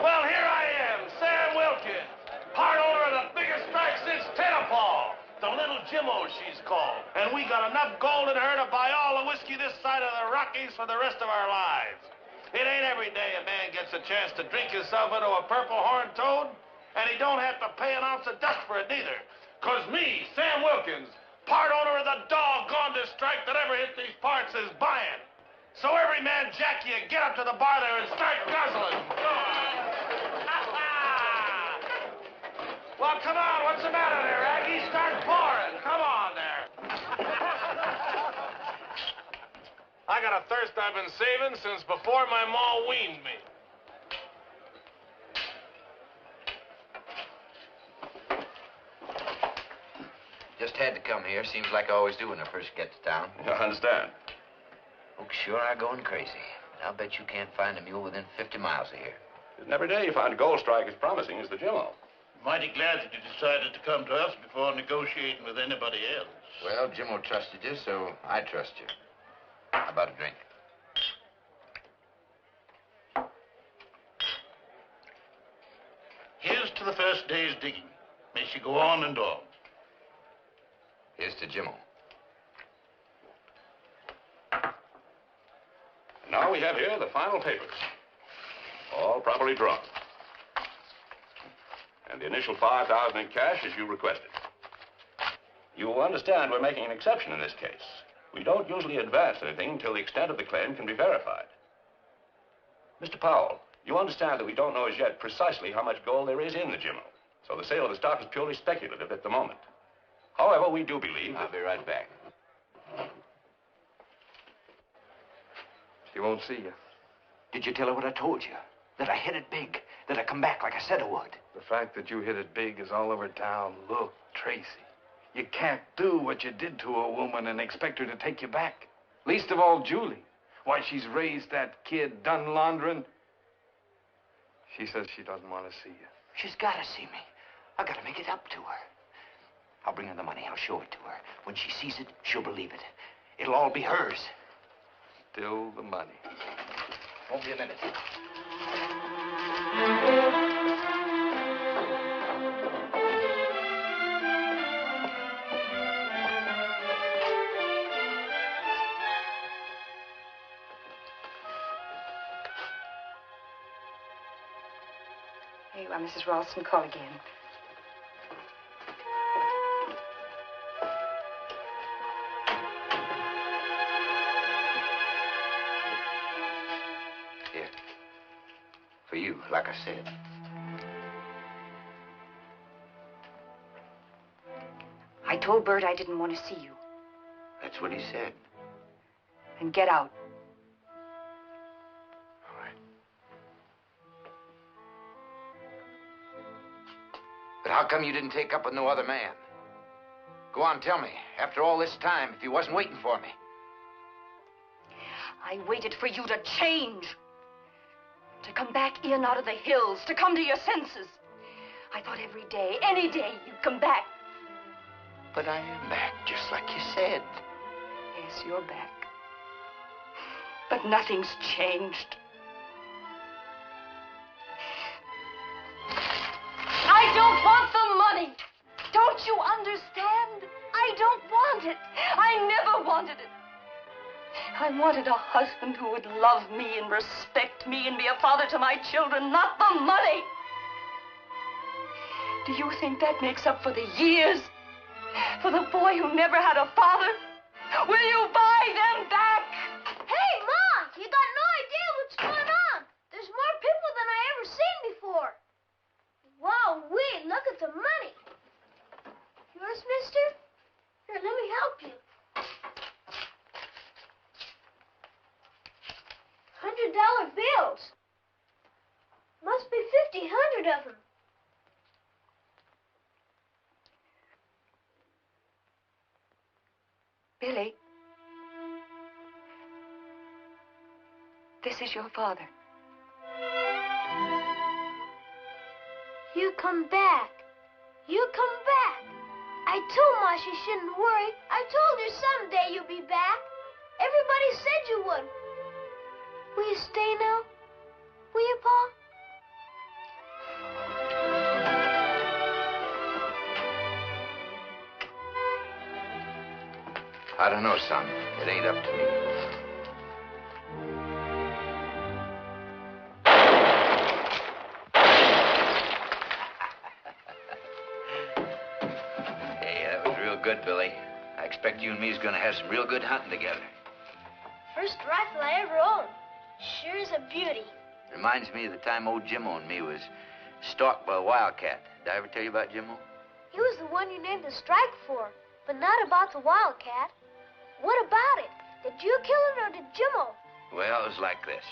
Well, here I am, Sam Wilkins, part owner of the biggest strike since Tenafall. The little Jimmo, she's called. And we got enough gold in her to buy all the whiskey this side of the Rockies for the rest of our lives. It ain't every day a man gets a chance to drink himself into a purple horned toad, and he don't have to pay an ounce of dust for it neither. 'Cause me, Sam Wilkins, part owner of the doggondest strike that ever hit these parts, is buying. So every man jack you, get up to the bar there and start guzzling. Well, come on, what's the matter there, Aggie? Start pouring. Come on there. I got a thirst I've been saving since before my ma weaned me. Just had to come here. Seems like I always do when I first get to town. I understand. Folks sure are going crazy. I'll bet you can't find a mule within 50 miles of here. Isn't every day you find a gold strike as promising as the Jimmo. Mighty glad that you decided to come to us before negotiating with anybody else. Well, Jimmo trusted you, so I trust you. How about a drink? Here's to the first day's digging. May she go on and on. Here's to Jimmo. Now we have here the final papers. All properly drawn. And the initial $5,000 in cash as you requested. You will understand we're making an exception in this case. We don't usually advance anything until the extent of the claim can be verified. Mr. Powell, you understand that we don't know as yet precisely how much gold there is in the Jimmo. So the sale of the stock is purely speculative at the moment. However, we do believe that... I'll be right back. She won't see you. Did you tell her what I told you? That I hit it big. That I come back like I said I would. The fact that you hit it big is all over town. Look, Tracy, you can't do what you did to a woman and expect her to take you back. Least of all, Julie. Why, she's raised that kid, done laundering. She says she doesn't want to see you. She's got to see me. I've got to make it up to her. I'll bring her the money. I'll show it to her. When she sees it, she'll believe it. It'll all be hers. Still the money. Won't be a minute. Here you are, Mrs. Ralston. Call again. Here. For you, like I said. I told Bert I didn't want to see you. That's what he said. Then get out. All right. But how come you didn't take up with no other man? Go on, tell me. After all this time, if he wasn't waiting for me. I waited for you to change. To come back in out of the hills. To come to your senses. I thought every day, any day, you'd come back. But I am back, just like you said. Yes, you're back. But nothing's changed. I don't want the money. Don't you understand? I don't want it. I never wanted it. I wanted a husband who would love me and respect me and be a father to my children, not the money. Do you think that makes up for the years? For the boy who never had a father? Will you buy them back? Hey, Mom! You got no idea what's going on. There's more people than I ever seen before. Wow, look at the money. Yours, mister? Here, let me help you. $100 bills. Must be 100 of them. Billy, this is your father. You come back. You come back. I told Ma she shouldn't worry. I told her someday you'd be back. Everybody said you would. Will you stay now? Will you, Pa? I don't know, son. It ain't up to me. Hey, that was real good, Billy. I expect you and me's gonna have some real good hunting together. First rifle I ever owned. Sure is a beauty. Reminds me of the time old Jimmo and me was stalked by a wildcat. Did I ever tell you about Jimmo? He was the one you named the strike for, but not about the wildcat. What about it? Did you kill it or did Jimmo? Well, it was like this.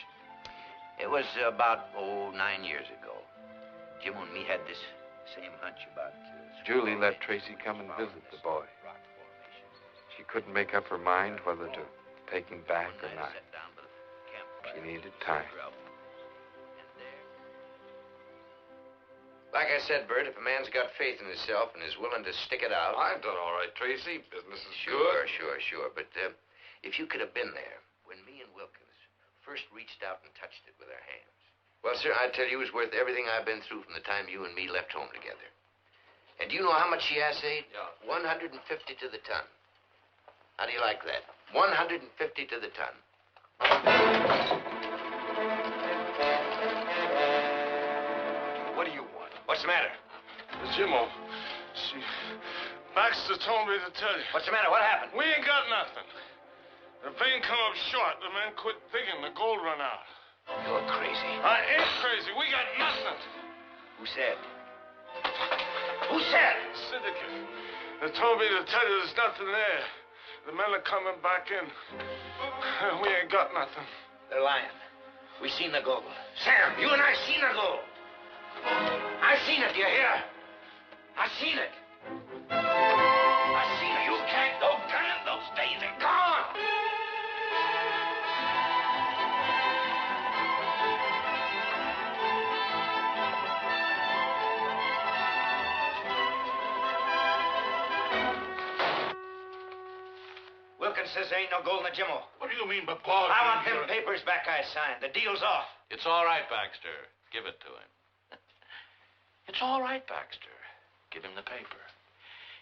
It was about, 9 years ago. Jimmo and me had this same hunch about... Julie let Tracy come and visit the boy. She couldn't make up her mind whether to take him back or not. She needed time. Like I said, Bert, if a man's got faith in himself and is willing to stick it out... I've done all right, Tracy. Business is Sure. good. But if you could have been there when me and Wilkins first reached out and touched it with our hands. Well, sir, I tell you, it was worth everything I've been through from the time you and me left home together. And do you know how much she assayed? Yeah. 150 to the ton. How do you like that? 150 to the ton. matter? Jimmo, see, Baxter told me to tell you. What's the matter? What happened? We ain't got nothing. The vein come up short. The men quit digging. The gold run out. You're crazy. I ain't crazy. We got nothing. Who said? Who said? Syndicate. They told me to tell you there's nothing there. The men are coming back in. We ain't got nothing. They're lying. We seen the gold. Sam, you and I seen the gold. I seen it, do you hear? I seen it. I seen it. You can't go gunning. Those days are gone. Wilkins says there ain't no gold in the Jimmo. What do you mean, but Paul? I want them papers back I signed. The deal's off. It's all right, Baxter. Give it to him. It's all right, Baxter. Give him the paper.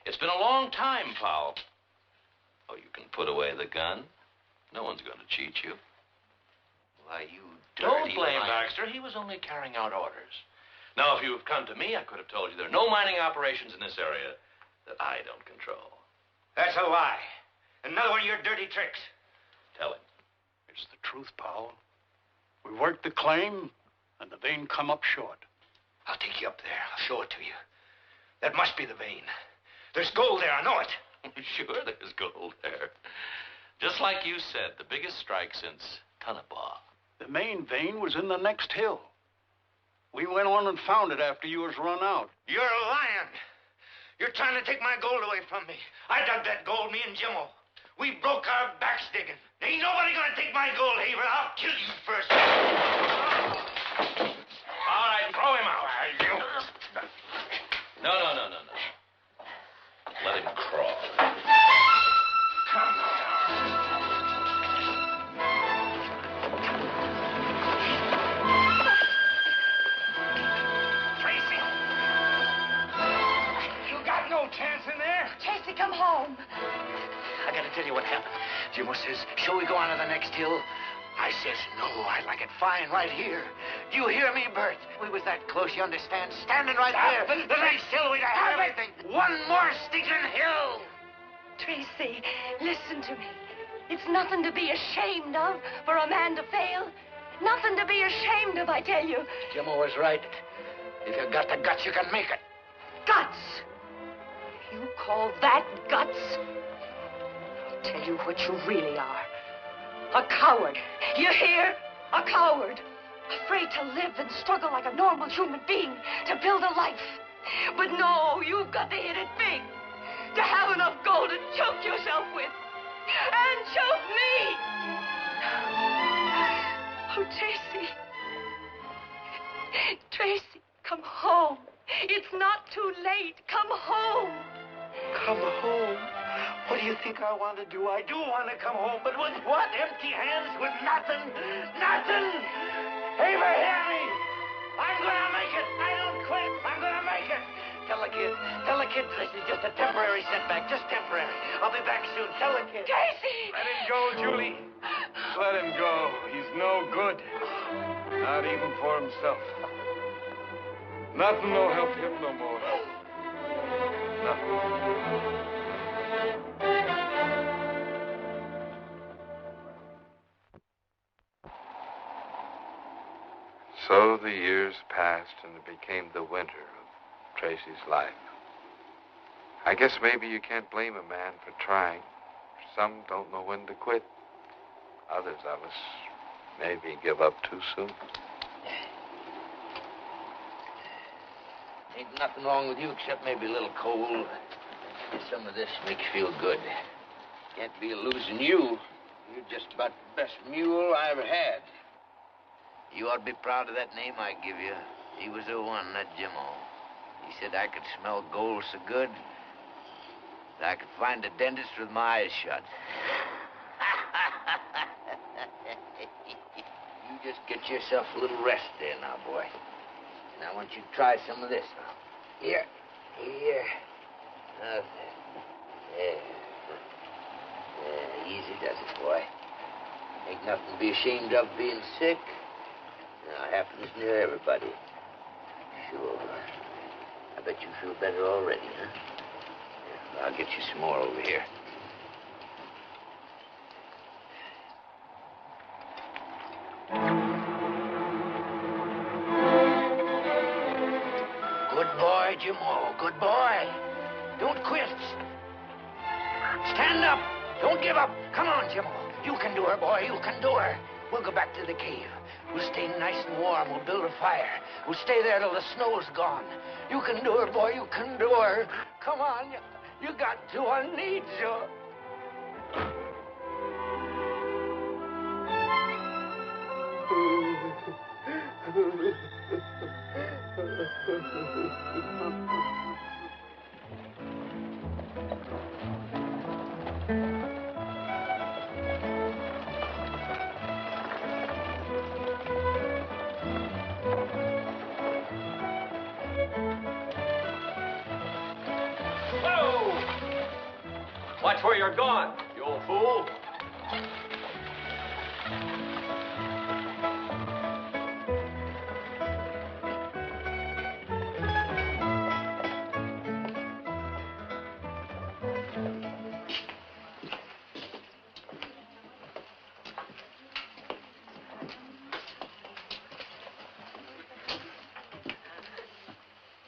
It's been a long time, Pyle. Oh, you can put away the gun. No one's going to cheat you. Why, you Don't dirty blame liar. Baxter. He was only carrying out orders. Now, if you have come to me, I could have told you there are no mining operations in this area that I don't control. That's a lie. Another one of your dirty tricks. Tell him. It's the truth, Powell. We worked the claim, and the vein come up short. I'll take you up there. I'll show it to you. That must be the vein. There's gold there, I know it. Sure, there's gold there. Just like you said, the biggest strike since Tonopah. The main vein was in the next hill. We went on and found it after you was run out. You're lying. You're trying to take my gold away from me. I dug that gold, me and Jimmo. We broke our backs digging. Ain't nobody gonna take my gold, Haver. I'll kill you first. All right, throw him out. No. Let him crawl. Come on. Tracy! You got no chance in there. Tracy, come home. I gotta tell you what happened. Jimmo says, shall we go on to the next hill? I says, no, I like it fine right here. Do you hear me, Bert? We was that close, you understand? Standing right there. The next hill, we'd have everything. One more stinking hill. Tracy, listen to me. It's nothing to be ashamed of for a man to fail. Nothing to be ashamed of, I tell you. Jimmo was right. If you got the guts, you can make it. Guts? You call that guts? I'll tell you what you really are. A coward. You hear? A coward. Afraid to live and struggle like a normal human being to build a life. But no, you've got to hit it big. To have enough gold to choke yourself with. And choke me. Oh, Tracy. Tracy, come home. It's not too late. Come home. Come home? What do you think I want to do? I do want to come home, but with what? Empty hands, with nothing? Nothing! Haver, hear me! I'm gonna make it! I don't quit! I'm gonna make it! Tell the kid this is just a temporary setback, just temporary. I'll be back soon. Tell the kid. Tracy! Let him go, Julie. Let him go. He's no good. Not even for himself. Nothing will help him no more. Nothing. So the years passed, and it became the winter of Tracy's life. I guess maybe you can't blame a man for trying. Some don't know when to quit. Others of us maybe give up too soon. Ain't nothing wrong with you except maybe a little cold. Some of this makes you feel good. Can't be losing you. You're just about the best mule I ever had. You ought to be proud of that name I give you. He was the one, that Jimmo. He said I could smell gold so good that I could find a dentist with my eyes shut. You just get yourself a little rest there now, boy. And I want you to try some of this now. Here. Now, there. Easy does it, boy. Ain't nothing to be ashamed of being sick. Now, it happens near everybody. Sure. I bet you feel better already, huh? Here, I'll get you some more over here. Good boy, Jimmo. Good boy. Don't quit. Stand up. Don't give up. Come on, Jimmo. You can do her, boy. You can do her. We'll go back to the cave. We'll stay nice and warm. We'll build a fire. We'll stay there till the snow's gone. You can do her, boy. You can do her. Come on. You got to. I need you. Whoa! Watch where you're going, you old fool.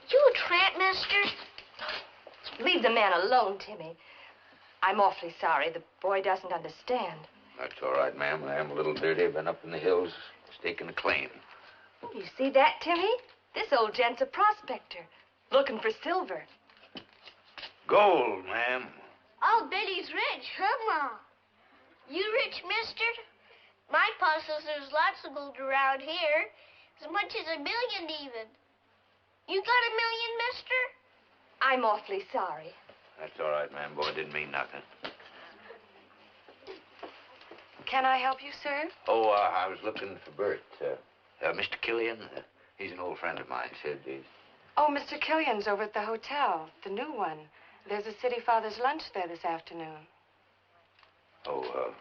You a tramp, mister? Leave the man alone, Timmy. I'm awfully sorry. The boy doesn't understand. That's all right, ma'am. I am a little dirty. I've been up in the hills staking a claim. You see that, Timmy? This old gent's a prospector, looking for silver. Gold, ma'am. I'll bet he's rich, huh, Ma? You rich, mister? My pa says there's lots of gold around here. As much as 1 million, even. You got 1 million, mister? I'm awfully sorry. That's all right, ma'am. Boy, didn't mean nothing. Can I help you, sir? Oh, I was looking for Bert. Mr. Killian, he's an old friend of mine. Said he's... Oh, Mr. Killian's over at the hotel, the new one. There's a City Father's lunch there this afternoon. Oh,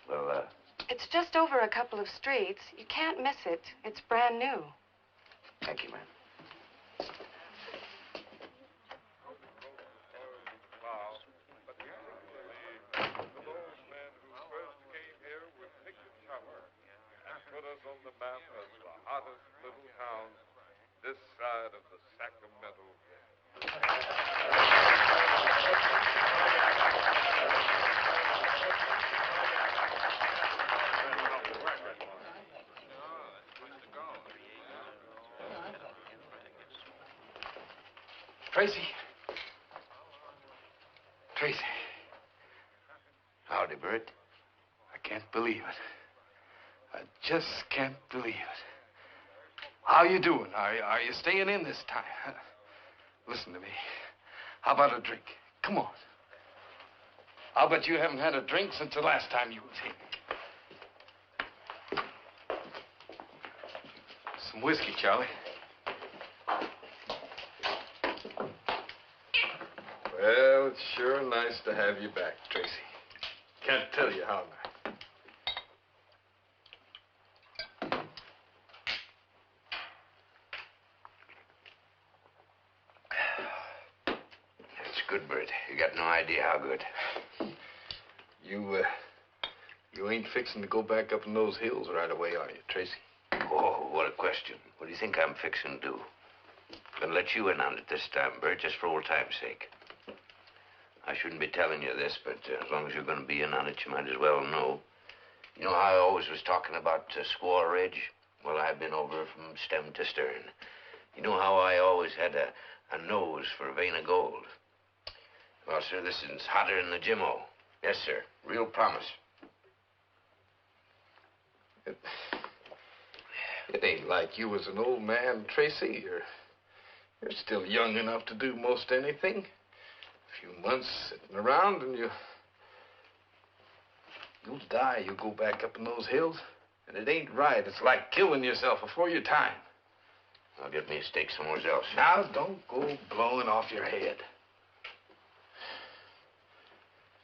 well, It's just over a couple of streets. You can't miss it. It's brand new. thank you, ma'am. Put us on the map as the hottest little town this side of the Sacramento. Tracy. Tracy. Howdy, Bert. I can't believe it. I just can't believe it. How you doing? Are you staying in this time? Listen to me. How about a drink? Come on. I'll bet you haven't had a drink since the last time you was here. Some whiskey, Charlie. Well, it's sure nice to have you back, Tracy. Can't tell you how nice. Good, Bert. You got no idea how good. You ain't fixing to go back up in those hills right away, are you, Tracy? Oh, what a question. What do you think I'm fixing to do? Gonna let you in on it this time, Bert, just for old time's sake. I shouldn't be telling you this, but as long as you're gonna be in on it, you might as well know. You know how I always was talking about Squaw Ridge? Well, I've been over from stem to stern. You know how I always had a nose for a vein of gold? Well, sir, this is hotter than the Jimmo. Yes, sir. Real promise. It ain't like you was an old man, Tracy. You're still young enough to do most anything. A few months sitting around and you'll die. You'll go back up in those hills. And it ain't right. It's like killing yourself before your time. I'll get me a steak somewhere else. Now, don't go blowing off your head.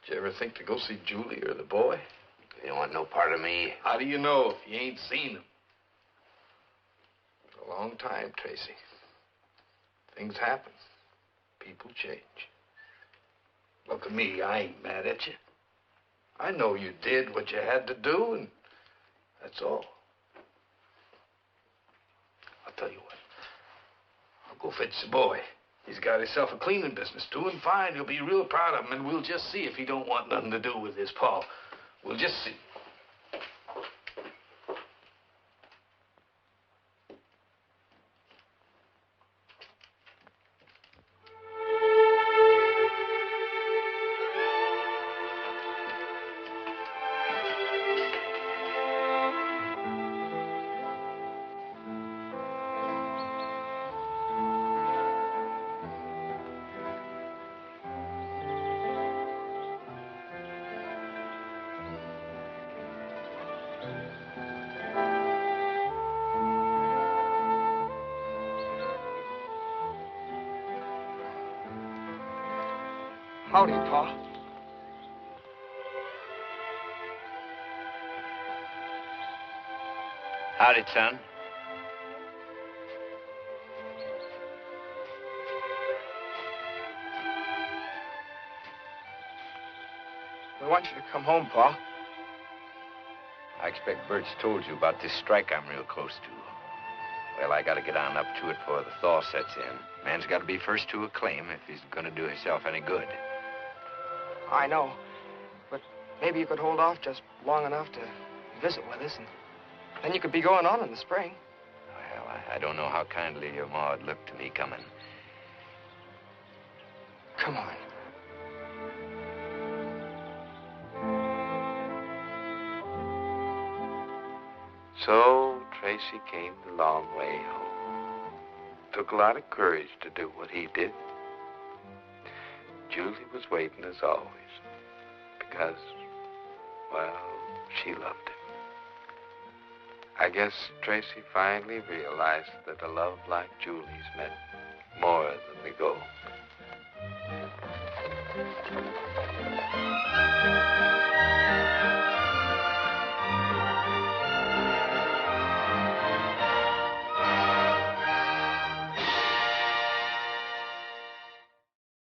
Did you ever think to go see Julie or the boy? You don't want no part of me. How do you know if you ain't seen them? For a long time, Tracy. Things happen. people change. Look at me, I ain't mad at you. I know you did what you had to do, and that's all. I'll tell you what. I'll go fetch the boy. He's got himself a cleaning business, doing fine. He'll be real proud of him, and we'll just see if he don't want nothing to do with this Paul. We'll just see. Howdy, Pa. Howdy, son. We want you to come home, Pa. I expect Bert's told you about this strike I'm real close to. Well, I gotta get on up to it before the thaw sets in. Man's gotta be first to a claim if he's gonna do himself any good. I know. But maybe you could hold off just long enough to visit with us, and then you could be going on in the spring. Well, I don't know how kindly your ma'd look to me coming. Come on. So Tracy came the long way home. Took a lot of courage to do what he did. Julie was waiting as always because, well, she loved him. I guess Tracy finally realized that a love like Julie's meant more than the gold.